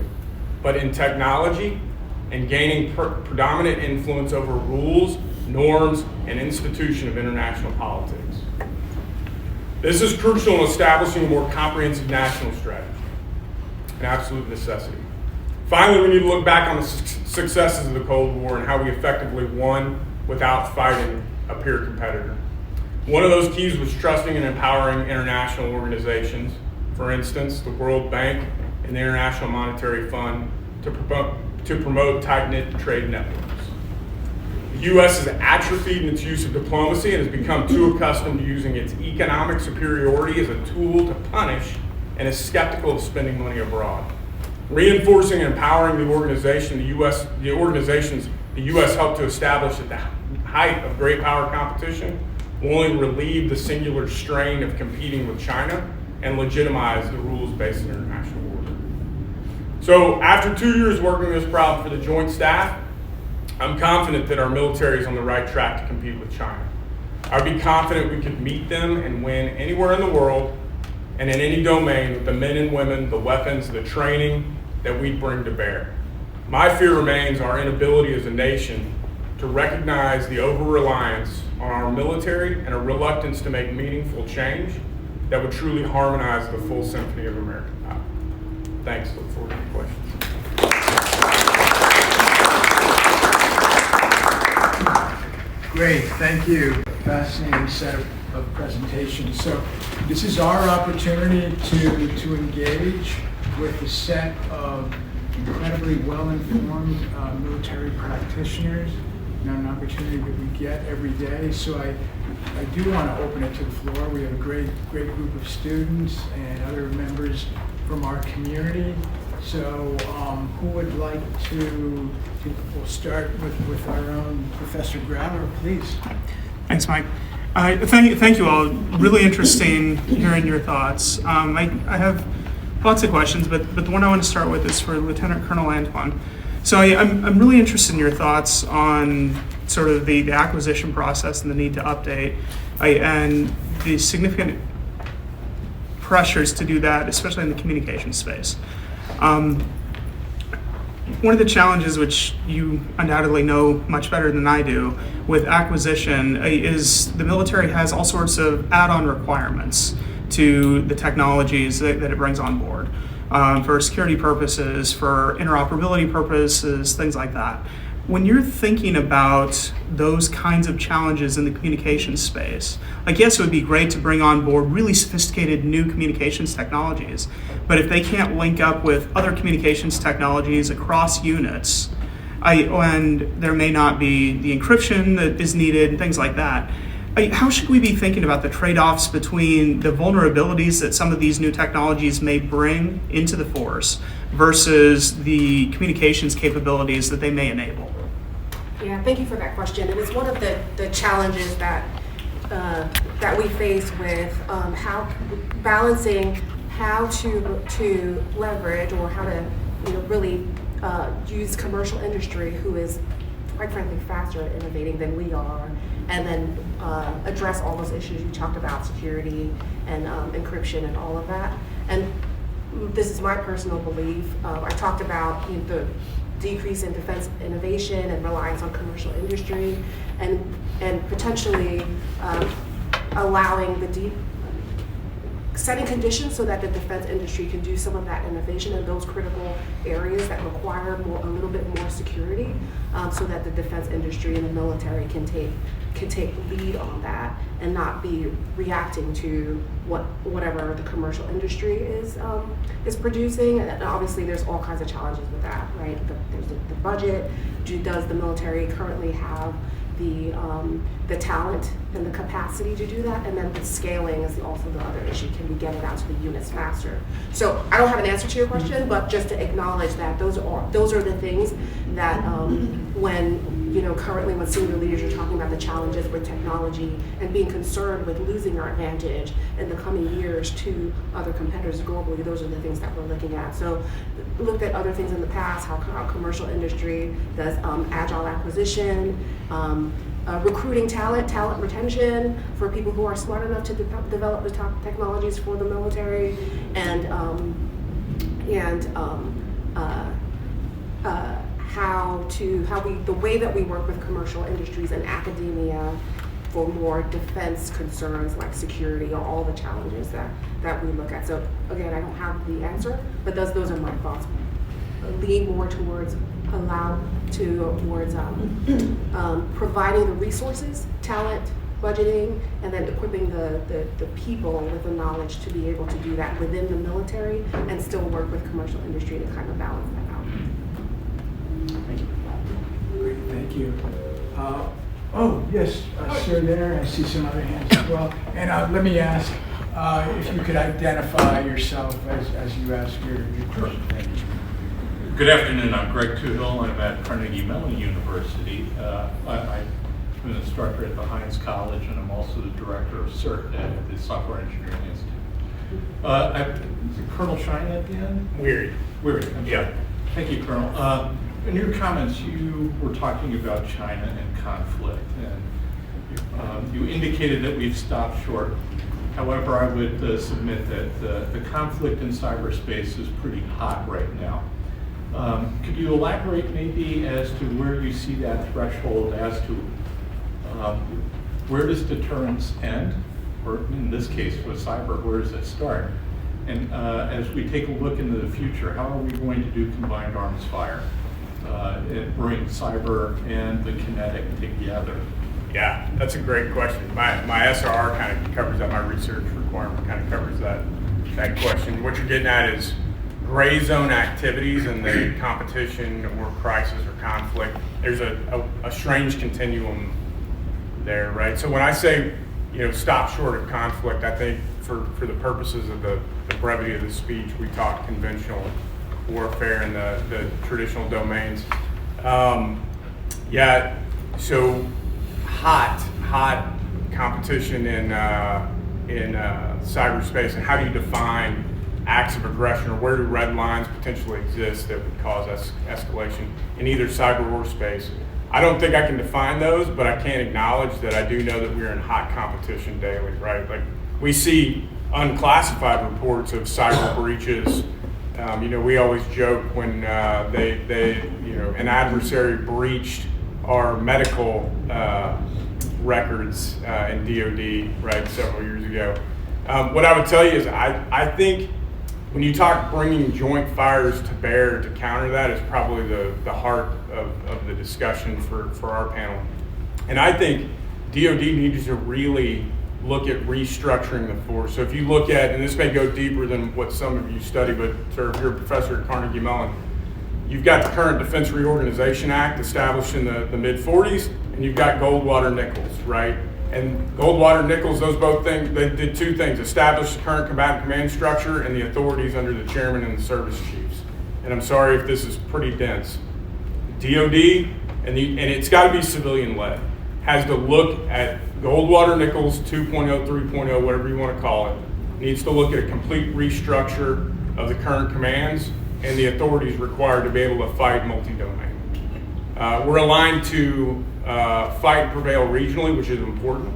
but in technology, and gaining predominant influence over rules, norms, and institution of international politics. This is crucial in establishing a more comprehensive national strategy, an absolute necessity. Finally, we need to look back on the successes of the Cold War and how we effectively won without fighting a peer competitor. One of those keys was trusting and empowering international organizations, for instance, the World Bank and the International Monetary Fund, to promote tight-knit trade networks. The U.S. has atrophied in its use of diplomacy and has become too accustomed to using its economic superiority as a tool to punish and is skeptical of spending money abroad. Reinforcing and empowering the organizations the U.S. helped to establish at the height of great power competition will only relieve the singular strain of competing with China and legitimize the rules-based international order. So after 2 years working this problem for the Joint Staff, I'm confident that our military is on the right track to compete with China. I'd be confident we could meet them and win anywhere in the world and in any domain with the men and women, the weapons, the training that we bring to bear. My fear remains our inability as a nation to recognize the over-reliance on our military and a reluctance to make meaningful change that would truly harmonize the full symphony of American power. Thanks. Look forward to your questions. Great, thank you. Fascinating set of presentations. So this is our opportunity to engage with a set of incredibly well-informed military practitioners, an opportunity that we get every day. So I do want to open it to the floor. We have a great group of students and other members from our community. So who would like to we'll start with our own Professor Grauer, please. Thanks, Mike. Thank you all. Really interesting hearing your thoughts. I have lots of questions, but the one I want to start with is for Lieutenant Colonel Antoine. So I'm really interested in your thoughts on sort of the acquisition process and the need to update and the significant pressures to do that, especially in the communication space. One of the challenges, which you undoubtedly know much better than I do, with acquisition is the military has all sorts of add-on requirements to the technologies that it brings on board for security purposes, for interoperability purposes, things like that. When you're thinking about those kinds of challenges in the communications space, yes, it would be great to bring on board really sophisticated new communications technologies, but if they can't link up with other communications technologies across units, and there may not be the encryption that is needed and things like that, how should we be thinking about the trade-offs between the vulnerabilities that some of these new technologies may bring into the force versus the communications capabilities that they may enable? Yeah, thank you for that question. And it's one of the challenges that we face with how balancing how to leverage or how to really use commercial industry, who is quite frankly faster at innovating than we are, and then address all those issues you talked about, security and encryption and all of that. And this is my personal belief. I talked about the decrease in defense innovation and reliance on commercial industry, and potentially allowing setting conditions so that the defense industry can do some of that innovation in those critical areas that require a little bit more security, so that the defense industry and the military can take lead on that and not be reacting to whatever the commercial industry is producing. And obviously there's all kinds of challenges with that, right? There's the budget. Does the military currently have the talent and the capacity to do that? And then the scaling is also the other issue. Can we get it out to the units faster? So I don't have an answer to your question, but just to acknowledge that those are the things that currently when senior leaders are talking about the challenges with technology and being concerned with losing our advantage in the coming years to other competitors globally, those are the things that we're looking at. So looked at other things in the past, how commercial industry does agile acquisition, recruiting talent retention for people who are smart enough to develop the top technologies for the military, and the way that we work with commercial industries and academia for more defense concerns like security or all the challenges that we look at. So again, I don't have the answer, but those are my thoughts. Lean more towards providing the resources, talent, budgeting, and then equipping the people with the knowledge to be able to do that within the military and still work with commercial industry to kind of balance that out. Thank you. Great, thank you. Oh, yes, sir, there. I see some other hands as well. And let me ask if you could identify yourself as you ask your question. Thank you. Good afternoon. I'm Greg Tuhill. I'm at Carnegie Mellon University. I'm an instructor at the Heinz College, and I'm also the director of CERT at the Software Engineering Institute. Is it Colonel Shine at the end? Weird. I'm sorry. Thank you, Colonel. In your comments, you were talking about China and conflict, and you indicated that we've stopped short. However, I would submit that the conflict in cyberspace is pretty hot right now. Could you elaborate maybe as to where you see that threshold as to where does deterrence end? Or in this case, with cyber, where does it start? And as we take a look into the future, how are we going to do combined arms fire and bring cyber and the kinetic together? Yeah, that's a great question. My SRR kind of covers that. My research requirement kind of covers that question. What you're getting at is gray zone activities and the competition or crisis or conflict. There's a strange continuum there, right? So when I say, stop short of conflict, I think for the purposes of the brevity of the speech, we talk conventional warfare and the traditional domains. So hot competition in cyberspace, and how do you define acts of aggression, or where do red lines potentially exist that would cause escalation in either cyber or space? I don't think I can define those, but I can acknowledge that I do know that we're in hot competition daily, right? Like, we see unclassified reports of cyber breaches. We always joke when an adversary breached our medical records in DOD, right, several years ago. What I would tell you is I think when you talk bringing joint fires to bear to counter that is probably the heart of the discussion for our panel. And I think DOD needs to really look at restructuring the force. So if you look at, and this may go deeper than what some of you study, but sir, if you're a professor at Carnegie Mellon, you've got the current Defense Reorganization Act established in the mid-40s, and you've got Goldwater-Nichols, right? And Goldwater-Nichols, those both things, they did two things: establish the current combatant command structure and the authorities under the chairman and the service chiefs. And I'm sorry if this is pretty dense. DOD, and it's got to be civilian-led, has to look at Goldwater-Nichols 2.0, 3.0, whatever you want to call it, needs to look at a complete restructure of the current commands and the authorities required to be able to fight multi-domain. We're aligned to fight and prevail regionally, which is important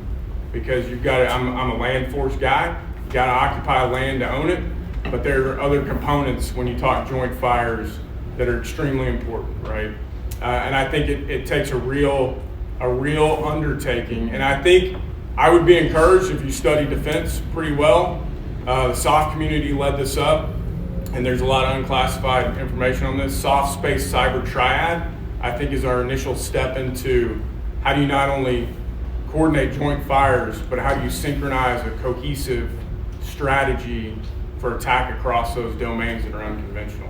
because you've got I'm a land force guy. You got to occupy land to own it, but there are other components when you talk joint fires that are extremely important, right? And I think it takes a real undertaking. And I think I would be encouraged if you study defense pretty well. The SOF community led this up, and there's a lot of unclassified information on this. Soft space cyber triad, I think, is our initial step into how do you not only coordinate joint fires, but how do you synchronize a cohesive strategy for attack across those domains that are unconventional.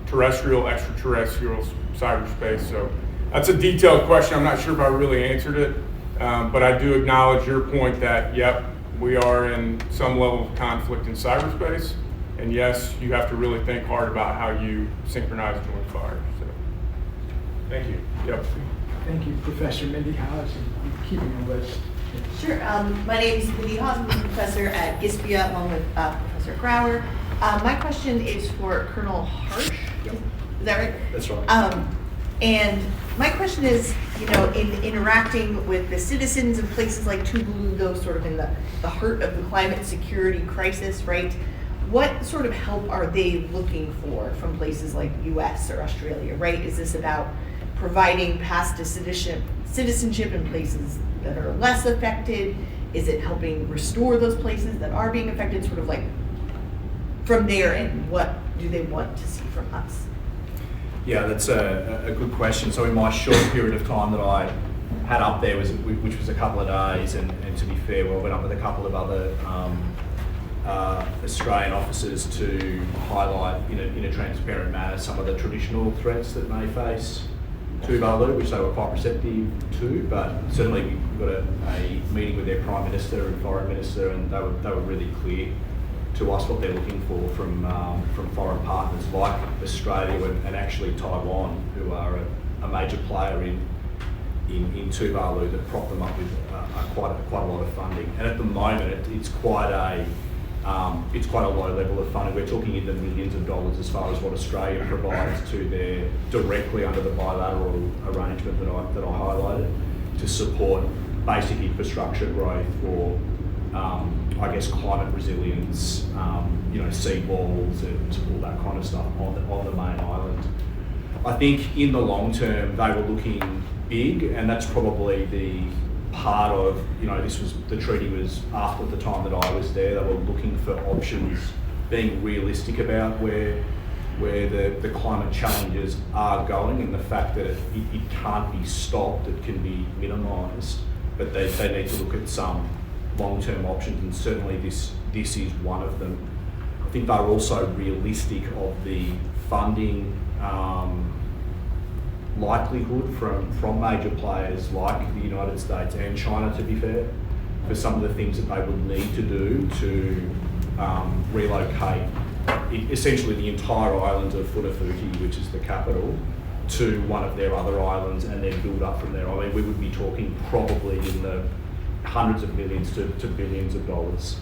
Terrestrial, extraterrestrial, cyberspace. So that's a detailed question. I'm not sure if I really answered it, but I do acknowledge your point that, yep, we are in some level of conflict in cyberspace. And yes, you have to really think hard about how you synchronize joint fires. So, thank you. Yep. Thank you, Professor Mindy Haas. I'm keeping a list. Sure. My name is Mindy Haas. I'm a professor at GISPIA along with Professor Grauer. My question is for Colonel Haertsch. Yep. Is that right? That's right. And my question is, in interacting with the citizens in places like Tuvalu, those sort of in the heart of the climate security crisis, right? What sort of help are they looking for from places like US or Australia, right? Is this about providing path to citizenship in places that are less affected? Is it helping restore those places that are being affected? Sort of like from there, and what do they want to see from us? Yeah, that's a good question. So in my short period of time that I had up there, which was a couple of days, and to be fair, I went up with a couple of other Australian officers to highlight in a transparent manner some of the traditional threats that may face Tuvalu, which they were quite receptive to, but certainly we got a meeting with their Prime Minister and Foreign Minister, and they were really clear to us what they're looking for from foreign partners like Australia and actually Taiwan, who are a major player in Tuvalu, that prop them up with quite a lot of funding. And at the moment, it's quite a low level of funding. We're talking in the millions of dollars as far as what Australia provides to their directly under the bilateral arrangement that I highlighted to support basic infrastructure growth for I guess climate resilience, sea walls and all that kind of stuff on the main island. I think in the long term they were looking big, and that's probably the part of, the treaty was after the time that I was there. They were looking for options, being realistic about where the climate challenges are going, and the fact that it can't be stopped, it can be minimised, but they need to look at some long-term options, and certainly this is one of them. I think they're also realistic of the funding likelihood from major players like the United States and China, to be fair, for some of the things that they would need to do to relocate essentially the entire island of Funafuti, which is the capital, to one of their other islands, and then build up from there. I mean, we would be talking probably in the hundreds of millions to billions of dollars.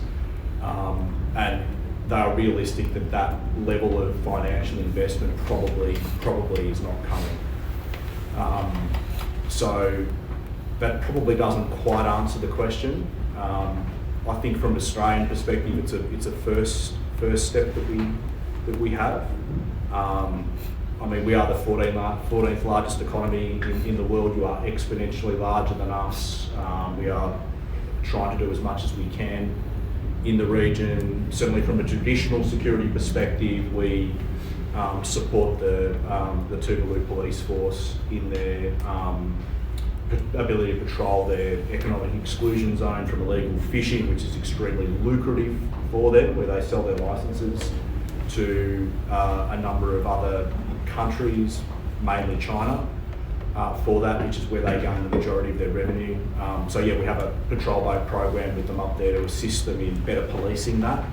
And they are realistic that level of financial investment probably is not coming. So that probably doesn't quite answer the question. I think from an Australian perspective, it's a first step that we have. I mean, we are the 14th largest economy in the world. You are exponentially larger than us. We are trying to do as much as we can in the region. Certainly from a traditional security perspective, we support the Tuvalu police force in their ability to patrol their economic exclusion zone from illegal fishing, which is extremely lucrative for them, where they sell their licenses to a number of other countries, mainly China, for that, which is where they gain the majority of their revenue. So yeah, we have a patrol boat program with them up there to assist them in better policing that,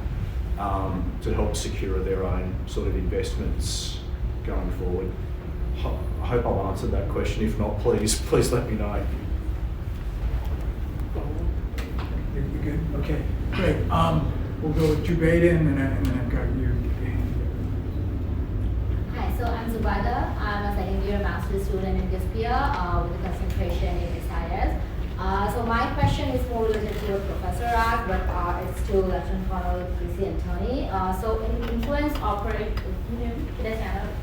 to help secure their own sort of investments going forward. I hope I've answered that question. If not, please let me know. You're good? Okay, great. We'll go with Jubaida, and then I've got you. Hi, so I'm Zubaida. I'm a second year master's student in Dyspia with a concentration in SIS. So my question is more related to what Professor asked, but it's to Lieutenant Colonel Creesy Antoine. So in influence operate, should I stand up?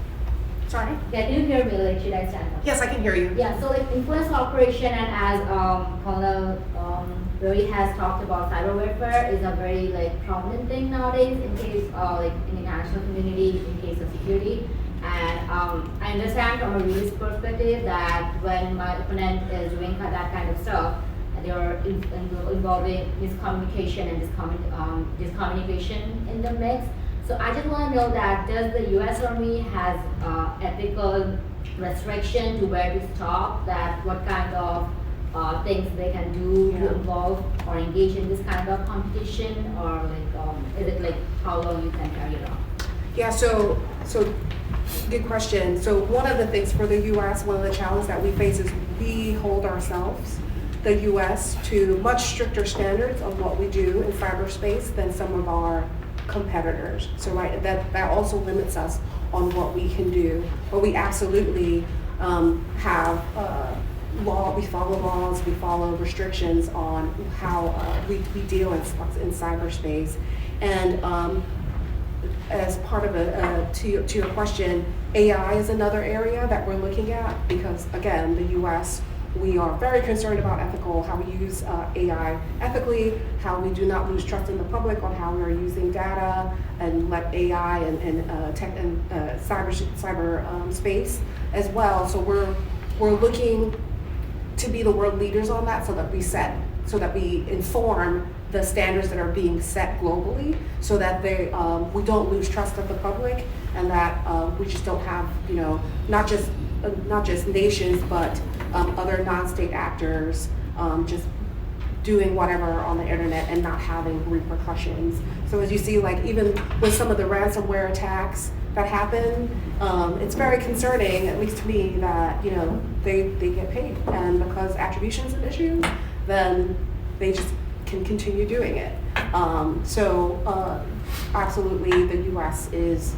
Sorry? Can you hear me? Like, should I stand up? Yes, I can hear you. Yeah, so like influence operation, and as Colonel Werry has talked about, cyber warfare is a very prominent thing nowadays in case in the international community, in case of security. And I understand from a realist perspective that when my opponent is doing that kind of stuff, they're involving miscommunication and discommunication in the mix. So I just want to know that does the U.S. Army has ethical restriction to where to stop, that what kind of things they can do to involve or engage in this kind of competition, or is it how long you can carry it on? Yeah, so good question. So one of the things for the U.S., one of the challenges that we face is we hold ourselves, the U.S., to much stricter standards of what we do in cyberspace than some of our competitors. So that also limits us on what we can do. But we absolutely have law. We follow laws. We follow restrictions on how we deal in cyberspace. And as part of to your question, AI is another area that we're looking at because, again, the U.S., we are very concerned about how we use AI ethically, how we do not lose trust in the public on how we are using data and let AI and tech and cyber space as well. So we're looking to be the world leaders on that, so that we inform the standards that are being set globally, so that we don't lose trust of the public, and that we just don't have, not just nations, but other non-state actors just doing whatever on the internet and not having repercussions. So as you see, like even with some of the ransomware attacks that happen, it's very concerning, at least to me, that they get paid, and because attribution's an issue, then they just can continue doing it. Absolutely, the U.S. is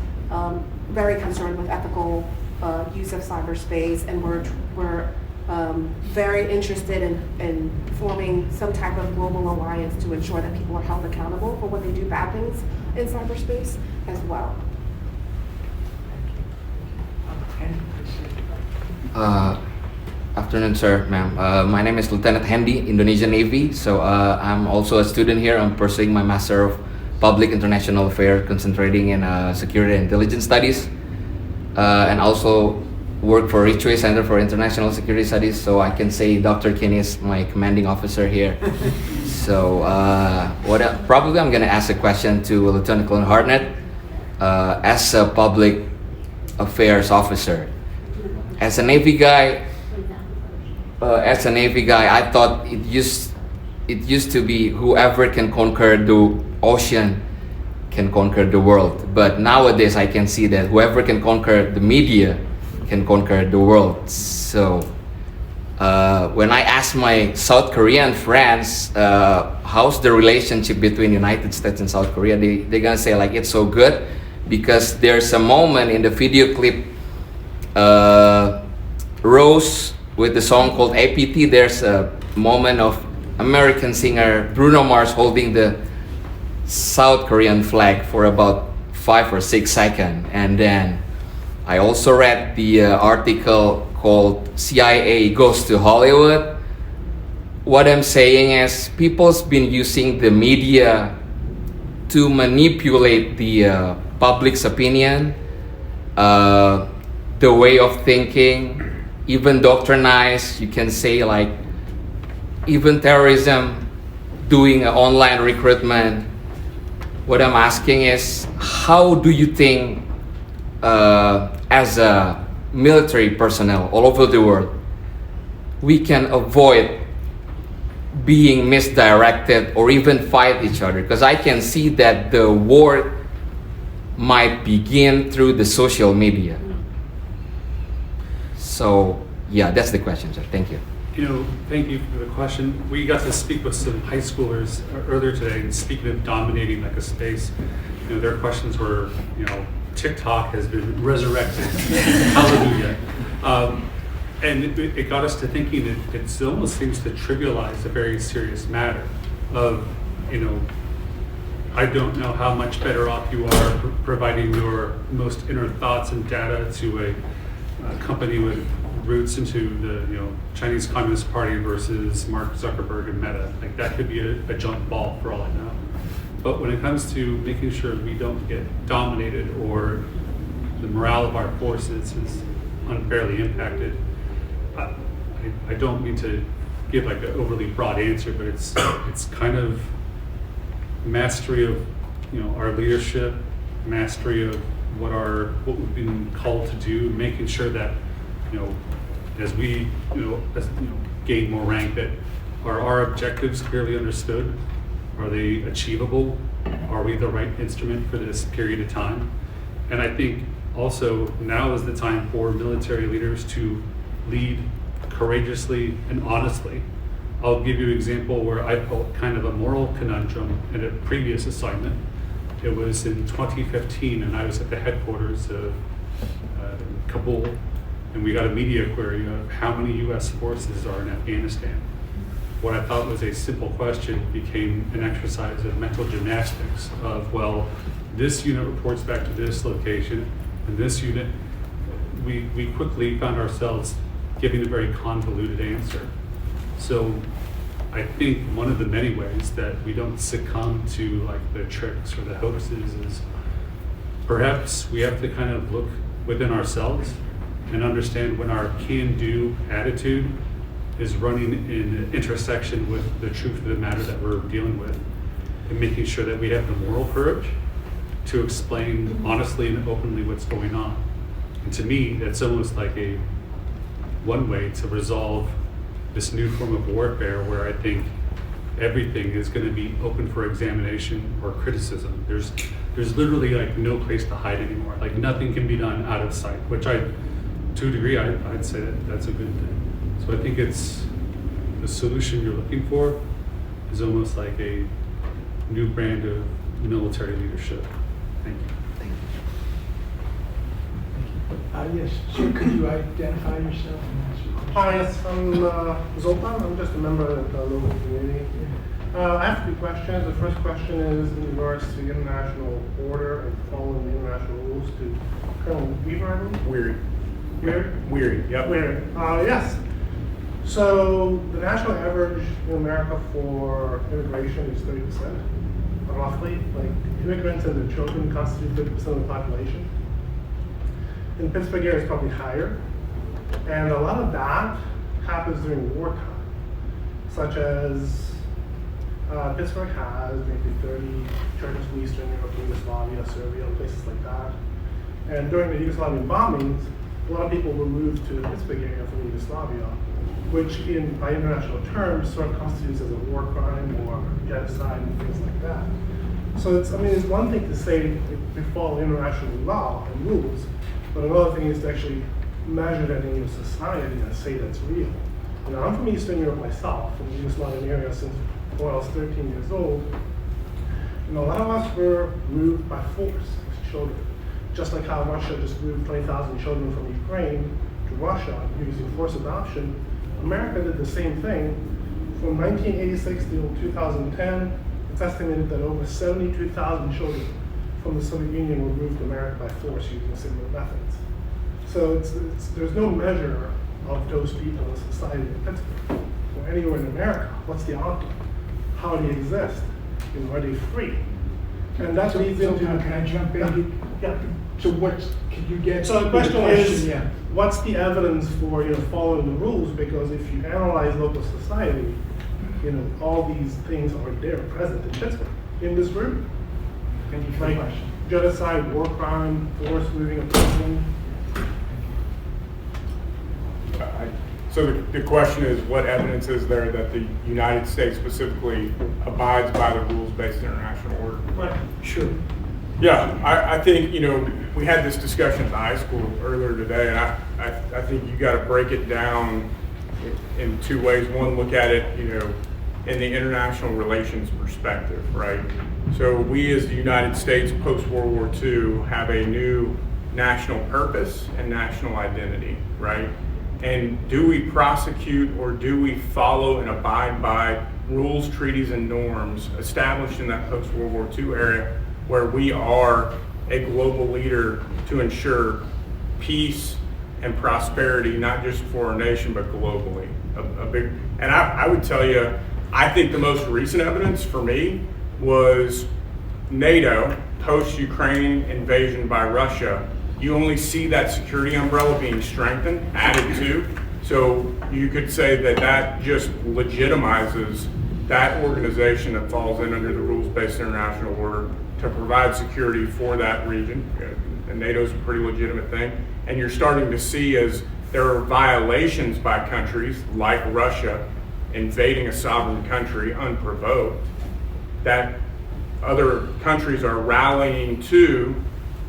very concerned with ethical use of cyberspace, and we're very interested in forming some type of global alliance to ensure that people are held accountable for when they do bad things in cyberspace as well. Afternoon, sir, ma'am. My name is Lieutenant Hendy, Indonesian Navy. So I'm also a student here. I'm pursuing my Master of Public International Affairs, concentrating in Security and Intelligence Studies, and also work for Ridgway Center for International Security Studies. So I can say Dr. Kenny is my commanding officer here. So probably I'm gonna ask a question to Lieutenant Colonel Hartnett as a public affairs officer. As a Navy guy, I thought it used to be whoever can conquer the ocean can conquer the world. But nowadays I can see that whoever can conquer the media can conquer the world. So when I ask my South Korean friends how's the relationship between United States and South Korea, they're gonna say like it's so good, because there's a moment in the video clip Rose with the song called APT. There's a moment of American singer Bruno Mars holding the South Korean flag for about 5 or 6 seconds. And then I also read the article called CIA Goes to Hollywood. What I'm saying is people's been using the media to manipulate the public's opinion, the way of thinking, even doctrinize, you can say, like even terrorism, doing online recruitment. What I'm asking is, how do you think as a military personnel all over the world we can avoid being misdirected or even fight each other? Because I can see that the war might begin through the social media. So yeah, that's the question, sir. Thank you. Thank you for the question. We got to speak with some high schoolers earlier today, and speaking of dominating like a space, their questions were, TikTok has been resurrected. Hallelujah. And it got us to thinking that it almost seems to trivialize a very serious matter of, I don't know how much better off you are providing your most inner thoughts and data to a company with roots into the Chinese Communist Party versus Mark Zuckerberg and Meta. Like that could be a junk ball for all I know. But when it comes to making sure we don't get dominated or the morale of our forces is unfairly impacted, I don't mean to give like an overly broad answer, but it's kind of mastery of our leadership, mastery of what we've been called to do, making sure that as we gain more rank, that are our objectives clearly understood? Are they achievable? Are we the right instrument for this period of time? And I think also now is the time for military leaders to lead courageously and honestly. I'll give you an example where I felt kind of a moral conundrum in a previous assignment. It was in 2015, and I was at the headquarters of Kabul, and we got a media query of how many U.S. forces are in Afghanistan. What I thought was a simple question became an exercise of mental gymnastics of, well, this unit reports back to this location, and this unit, we quickly found ourselves giving a very convoluted answer. So I think one of the many ways that we don't succumb to like the tricks or the hoaxes is perhaps we have to kind of look within ourselves and understand when our can-do attitude is running in intersection with the truth of the matter that we're dealing with, and making sure that we have the moral courage to explain honestly and openly what's going on. And to me, that's almost like one way to resolve this new form of warfare where I think everything is going to be open for examination or criticism. There's literally like no place to hide anymore. Like nothing can be done out of sight, which to a degree, I'd say that's a good thing. So I think it's the solution you're looking for is almost like a new brand of military leadership. Thank you. Yes, sir, could you identify yourself and ask your question? Hi, yes, I'm Zoltan. I'm just a member of the local community. I have two questions. The first question is in regards to international order and following the international rules to Colonel Weaver, I believe? Weary, yep. Weary. Yes. So the national average in America for immigration is 30%, roughly. Like immigrants and their children constitute 30% of the population. In Pittsburgh area, it's probably higher. And a lot of that happens during wartime, such as Pittsburgh has maybe 30 churches in Eastern Europe, Yugoslavia, Serbia, places like that. And during the Yugoslavian bombings, a lot of people were moved to the Pittsburgh area from Yugoslavia, which by international terms sort of constitutes as a war crime or genocide and things like that. So it's one thing to say we follow international law and rules, but another thing is to actually measure that in your society and say that's real. You know, I'm from Eastern Europe myself, from the Yugoslavian area since I was 13 years old. You know, a lot of us were moved by force as children. Just like how Russia just moved 20,000 children from Ukraine to Russia using forced adoption, America did the same thing. From 1986 till 2010, it's estimated that over 72,000 children from the Soviet Union were moved to America by force using similar methods. So there's no measure of those people in society in Pittsburgh or anywhere in America. What's the outcome? How do they exist? You know, are they free? And that leads into. Can I jump in? Yeah. So can you get? So the question is, yeah. what's the evidence for following the rules? Because if you analyze local society, all these things are there present in Pittsburgh in this room. Thank you for the question. Genocide, war crime, forced moving of children. So the question is, what evidence is there that the United States specifically abides by the rules-based international order? Right. Sure. Yeah, I think, we had this discussion at the high school earlier today, and I think you got to break it down in two ways. One, look at it, in the international relations perspective, right? So we as the United States post-World War II have a new national purpose and national identity, right? And do we prosecute or do we follow and abide by rules, treaties, and norms established in that post-World War II area where we are a global leader to ensure peace and prosperity, not just for our nation, but globally. And I would tell you, I think the most recent evidence for me was NATO post-Ukraine invasion by Russia. You only see that security umbrella being strengthened, added to. So you could say that just legitimizes that organization that falls in under the rules-based international order to provide security for that region. And NATO's a pretty legitimate thing. And you're starting to see as there are violations by countries like Russia invading a sovereign country unprovoked, that other countries are rallying to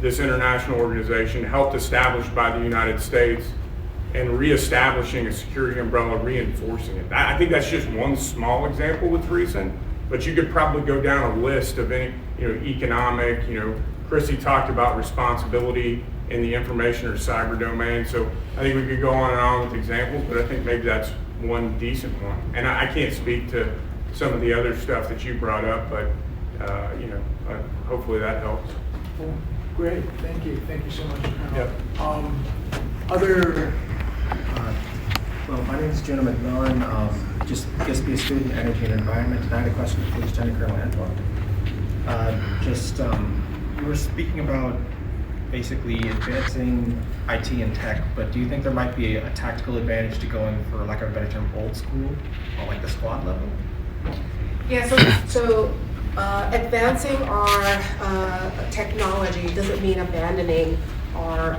this international organization helped established by the United States and reestablishing a security umbrella, reinforcing it. I think that's just one small example that's recent, but you could probably go down a list of any, economic, Chrissy talked about responsibility in the information or cyber domain. So I think we could go on and on with examples, but I think maybe that's one decent one. And I can't speak to some of the other stuff that you brought up, but hopefully that helps. Well, great, thank you so much. Colonel. Yep. Other, Well, my name is Jonah McMillan, just be a student in energy and environment, and I had a question for Lieutenant Colonel Antoine. You were speaking about basically advancing IT and tech, but do you think there might be a tactical advantage to going, for lack of a better term, old school, on like the squad level? Yeah, so advancing our technology doesn't mean abandoning our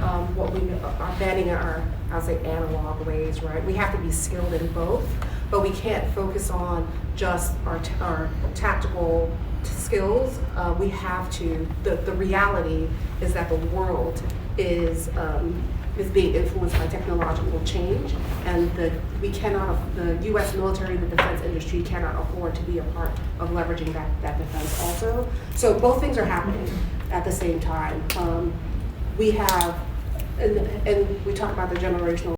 abandoning our, I'll say, analog ways, right? We have to be skilled in both, but we can't focus on just our tactical skills. We have to. The reality is that the world is being influenced by technological change, and the U.S. military, the defense industry cannot afford to be a part of leveraging that defense also. So both things are happening at the same time. We have, and we talk about the generational.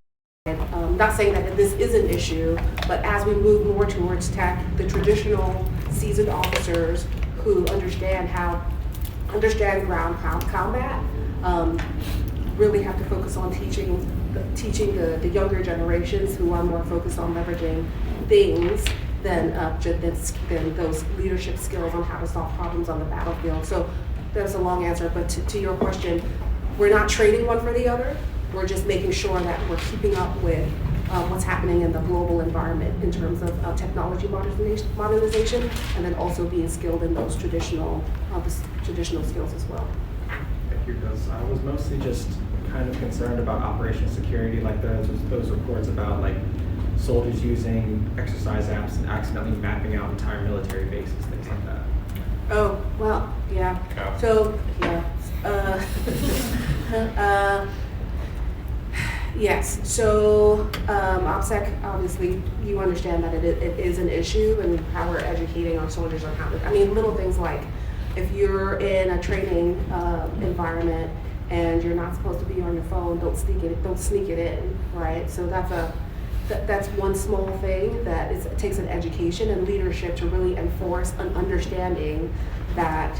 Not saying that this is an issue, but as we move more towards tech, the traditional seasoned officers who understand ground combat really have to focus on teaching the younger generations who are more focused on leveraging things than those leadership skills on how to solve problems on the battlefield. So that's a long answer, but to your question, we're not trading one for the other. We're just making sure that we're keeping up with what's happening in the global environment in terms of technology modernization, and then also being skilled in those traditional skills as well. Thank you, because I was mostly just kind of concerned about operational security, like those reports about like soldiers using exercise apps and accidentally mapping out entire military bases, things like that. Oh, well, yeah. Yeah. So, yeah. Yes, so OPSEC, obviously, you understand that it is an issue, and how we're educating our soldiers on how to, little things like, if you're in a training environment and you're not supposed to be on your phone, don't sneak it in, right? So that's one small thing that it takes an education and leadership to really enforce an understanding that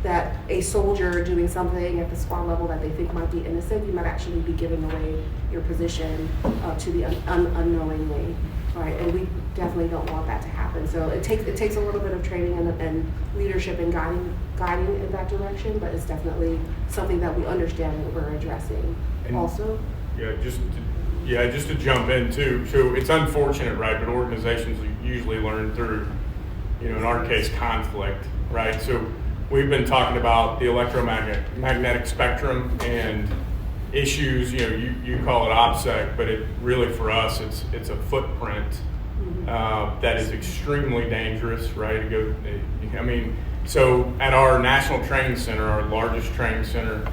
that a soldier doing something at the squad level that they think might be innocent, you might actually be giving away your position to the unknowingly, right? And we definitely don't want that to happen. So it takes a little bit of training and leadership and guiding in that direction, but it's definitely something that we understand that we're addressing And also. just to jump in too. So it's unfortunate, right? But organizations usually learn through, in our case, conflict, right? So we've been talking about the electromagnetic spectrum and issues. You call it OPSEC, but it really for us it's a footprint that is extremely dangerous, right? So at our national training center, our largest training center,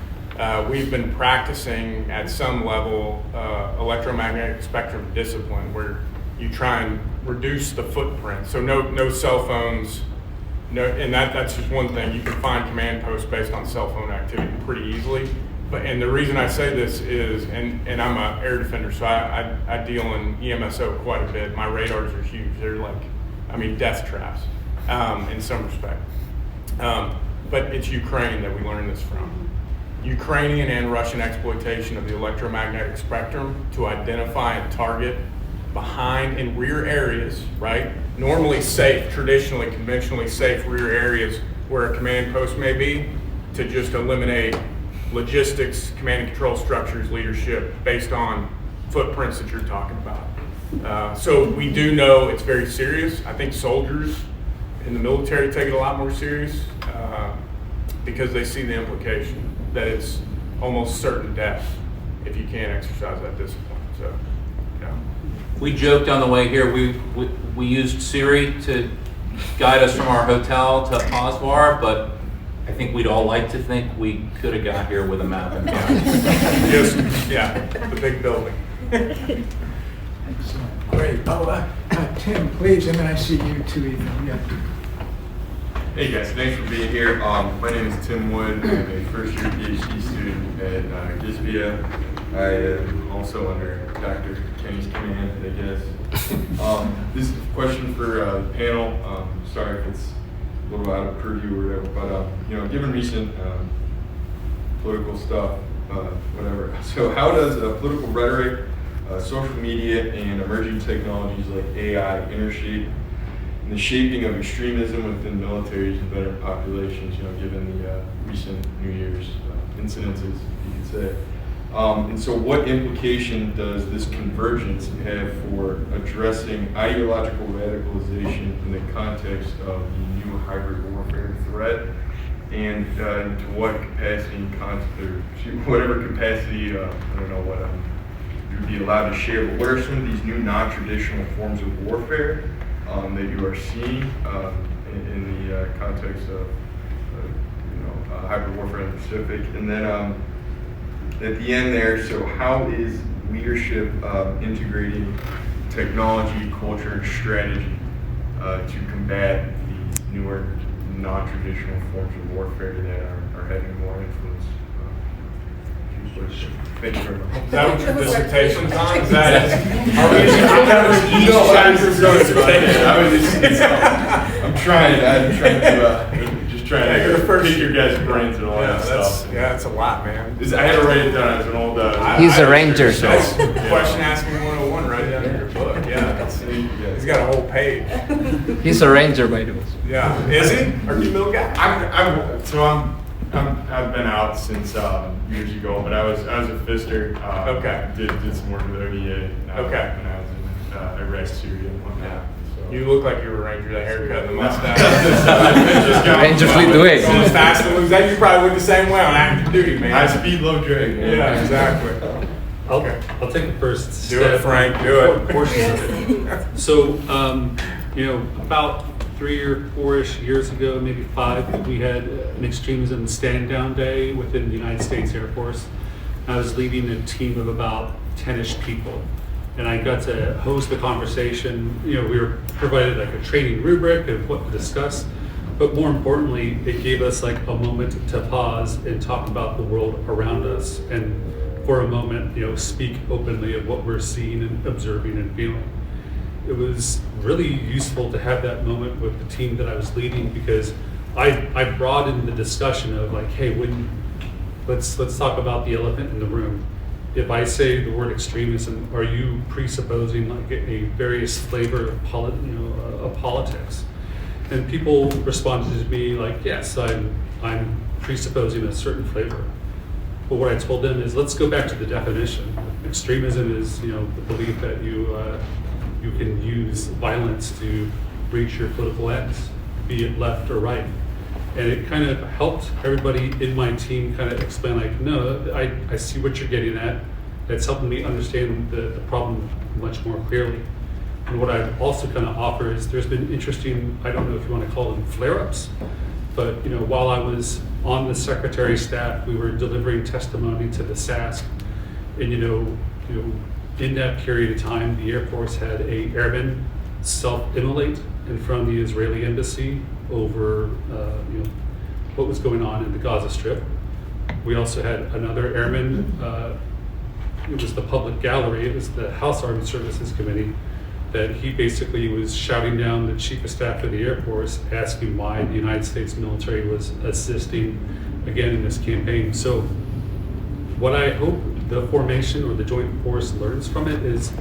we've been practicing at some level electromagnetic spectrum discipline, where you try and reduce the footprint. So no cell phones. No, and that's just one thing. You can find command posts based on cell phone activity pretty easily. And the reason I say this is, and I'm an air defender, so I deal in EMSO quite a bit. My radars are huge. They're like, death traps in some respect. But it's Ukraine that we learned this from. Ukrainian and Russian exploitation of the electromagnetic spectrum to identify and target behind and rear areas, right? Normally safe, traditionally, conventionally safe rear areas where a command post may be, to just eliminate logistics, command and control structures, leadership, based on footprints that you're talking about. So we do know it's very serious. I think soldiers in the military take it a lot more serious because they see the implication that it's almost certain death if you can't exercise that discipline. So, We joked on the way here, we used Siri to guide us from our hotel to Oswar, but I think we'd all like to think we could have got here with a map and the big building. Excellent. Great. Tim, please, and then I see you too, Ethan. Yeah. Hey guys, thanks for being here. My name is Tim Wood. I'm a first-year PhD student at GSBIA. I am also under Dr. Kenny's command, I guess. This is a question for the panel. Sorry if it's little out of purview or whatever, but you know, given recent political stuff, whatever. So how does political rhetoric, social media, and emerging technologies like AI intershape in the shaping of extremism within militaries and veteran populations, you know, given the recent New Year's incidences, you could say. And so what implication does this convergence have for addressing ideological radicalization in the context of the new hybrid warfare threat? And to what capacity and whatever capacity, I don't know what you'd be allowed to share, but what are some of these new non-traditional forms of warfare that you are seeing in the context of hybrid warfare in the Pacific? And then at the end there, so how is leadership integrating technology, culture, and strategy to combat these newer non-traditional forms of warfare that are having more influence? Thank you very much. Is that what your dissertation's on? Is that I'm trying to just trying to pick your guys' brains and all that stuff. Yeah, it's a lot, man. I had to write it down as an old. He's a ranger, so. Question asking 101 right down in your book. Yeah, he's got a whole page. He's a ranger, by the way. Yeah, is he? Are you a middle guy? I've been out since years ago, but I was a Fister. Okay. Did some work with ODA. Okay. When I was in Iraq, Syria, and whatnot. So. You look like you were a ranger. That haircut and the mustache. Rangers we do it. Going fast and loose. You probably went the same way on active duty, man. High speed, low drag. Yeah, exactly. I'll take the first Do it, Frank. Do it. Portions of it. So, about 3 or 4-ish years ago, maybe 5, we had an extremism stand-down day within the United States Air Force. I was leading a team of about 10-ish people, and I got to host the conversation. We were provided like a training rubric of what to discuss, but more importantly, it gave us like a moment to pause and talk about the world around us, and for a moment, speak openly of what we're seeing and observing and feeling. It was really useful to have that moment with the team that I was leading, because I brought in the discussion of like, hey, let's talk about the elephant in the room. If I say the word extremism, are you presupposing like a various flavor of politics? And people responded to me like, yes, I'm presupposing a certain flavor. But what I told them is, let's go back to the definition. Extremism is the belief that you can use violence to reach your political ends, be it left or right. And it kind of helped everybody in my team kind of explain like, no, I see what you're getting at. That's helping me understand the problem much more clearly. And what I've also kind of offer is there's been interesting, I don't know if you want to call them flare-ups, but while I was on the secretary's staff, we were delivering testimony to the SASC, and in that period of time, the Air Force had a airman self-immolate in front of the Israeli embassy over what was going on in the Gaza Strip. We also had another airman, it was the public gallery, it was the House Armed Services Committee, that he basically was shouting down the Chief of Staff of the Air Force, asking why the United States military was assisting again in this campaign. So what I hope the formation or the joint force learns from it is,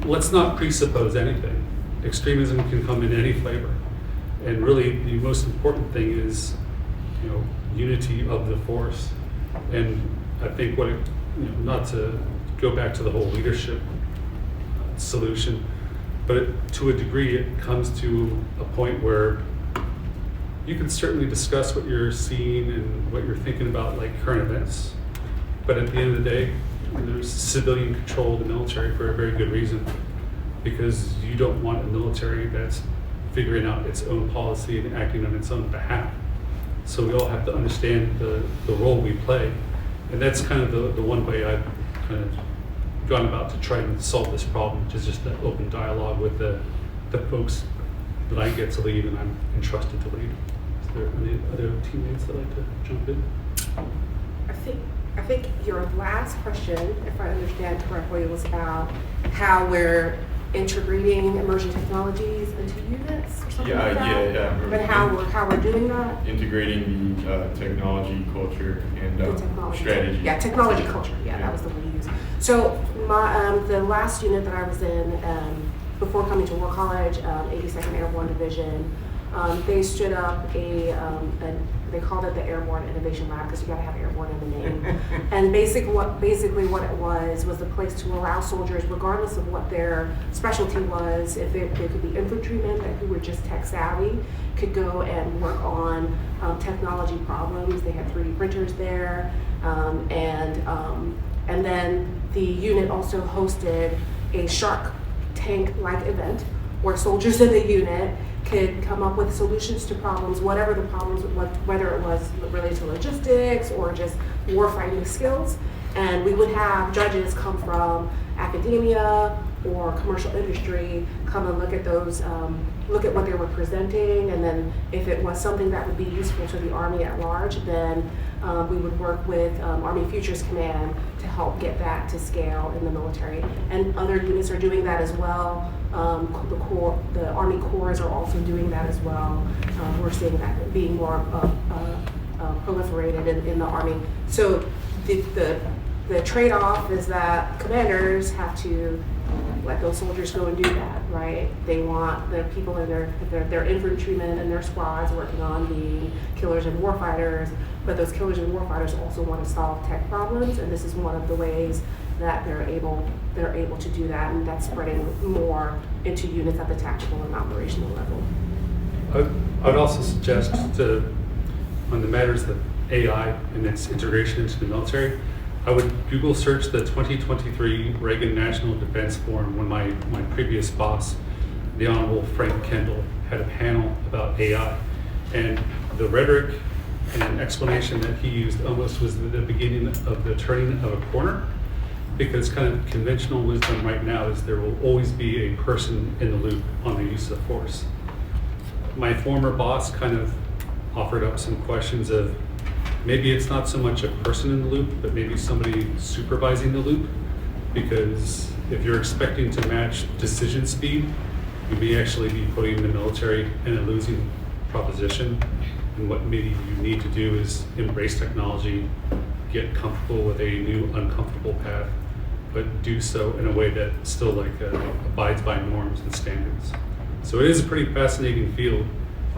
let's not presuppose anything. Extremism can come in any flavor. And really the most important thing is, unity of the force. And I think not to go back to the whole leadership solution, but to a degree it comes to a point where you can certainly discuss what you're seeing and what you're thinking about, like current events. But at the end of the day, there's civilian control of the military for a very good reason, because you don't want a military that's figuring out its own policy and acting on its own behalf. So we all have to understand the role we play. And that's kind of the one way I've kind of gone about to try and solve this problem, which is just an open dialogue with the folks that I get to lead and I'm entrusted to lead. Is there any other teammates that like to jump in? I think your last question, if I understand correctly, was about how we're integrating emerging technologies into units or something like that? Yeah. But how we're doing that? Integrating the technology, culture, and The technology. strategy. Yeah, technology culture. Yeah, that was the word you used. So the last unit that I was in before coming to War College, 82nd Airborne Division, they stood up they called it the Airborne Innovation Lab because you got to have airborne in the name. And basically what it was the place to allow soldiers, regardless of what their specialty was, if they could be infantrymen who were just tech savvy, could go and work on technology problems. They had 3D printers there, and then the unit also hosted a Shark Tank-like event where soldiers in the unit could come up with solutions to problems, whatever the problems, whether it was related to logistics or just warfighting skills. And we would have judges come from academia or commercial industry come and look at those, look at what they were presenting, and then if it was something that would be useful to the Army at large, then we would work with Army Futures Command to help get that to scale in the military. And other units are doing that as well. The Army Corps are also doing that as well. We're seeing that being more proliferated in the Army. So the trade-off is that commanders have to let those soldiers go and do that, right? They want the people in their infantrymen and their squads working on being killers and warfighters, but those killers and warfighters also want to solve tech problems, and this is one of the ways that they're able to do that, and that's spreading more into units at the tactical and operational level. I'd also suggest on the matters of AI and its integration into the military, I would Google search the 2023 Reagan National Defense Forum when my previous boss, the Honorable Frank Kendall, had a panel about AI. And the rhetoric and explanation that he used almost was the beginning of the turning of a corner, because kind of conventional wisdom right now is there will always be a person in the loop on the use of force. My former boss kind of offered up some questions of maybe it's not so much a person in the loop, but maybe somebody supervising the loop, because if you're expecting to match decision speed, you may actually be putting the military in a losing proposition. And what maybe you need to do is embrace technology, get comfortable with a new uncomfortable path, but do so in a way that still abides by norms and standards. So it is a pretty fascinating field,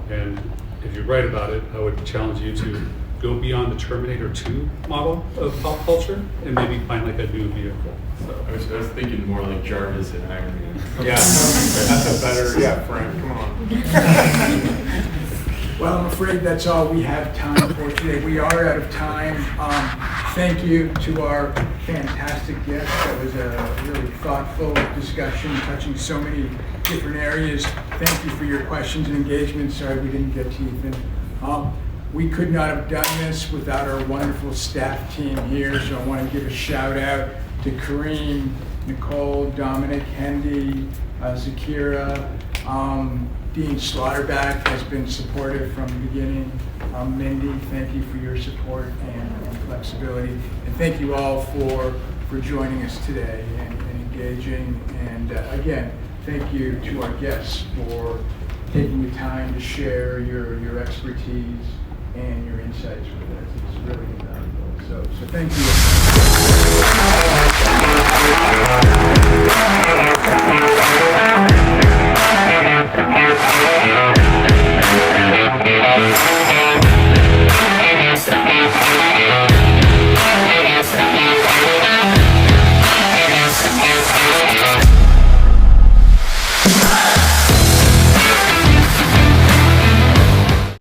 and if you write about it, I would challenge you to go beyond the Terminator 2 model of pop culture and maybe find a new vehicle. So I was thinking more like Jarvis and Iron Man. Yeah, that's a better, Frank, come on. Well, I'm afraid that's all we have time for today. We are out of time. Thank you to our fantastic guests. That was a really thoughtful discussion touching so many different areas. Thank you for your questions and engagement. Sorry we didn't get to Ethan. We could not have done this without our wonderful staff team here, so I want to give a shout out to Kareem, Nicole, Dominic, Hendy, Zakira. Dean Slaughterback has been supportive from the beginning. Mindy, thank you for your support and flexibility. And thank you all for joining us today and engaging. And again, thank you to our guests for taking the time to share your expertise and your insights with us. It's really invaluable. So thank you.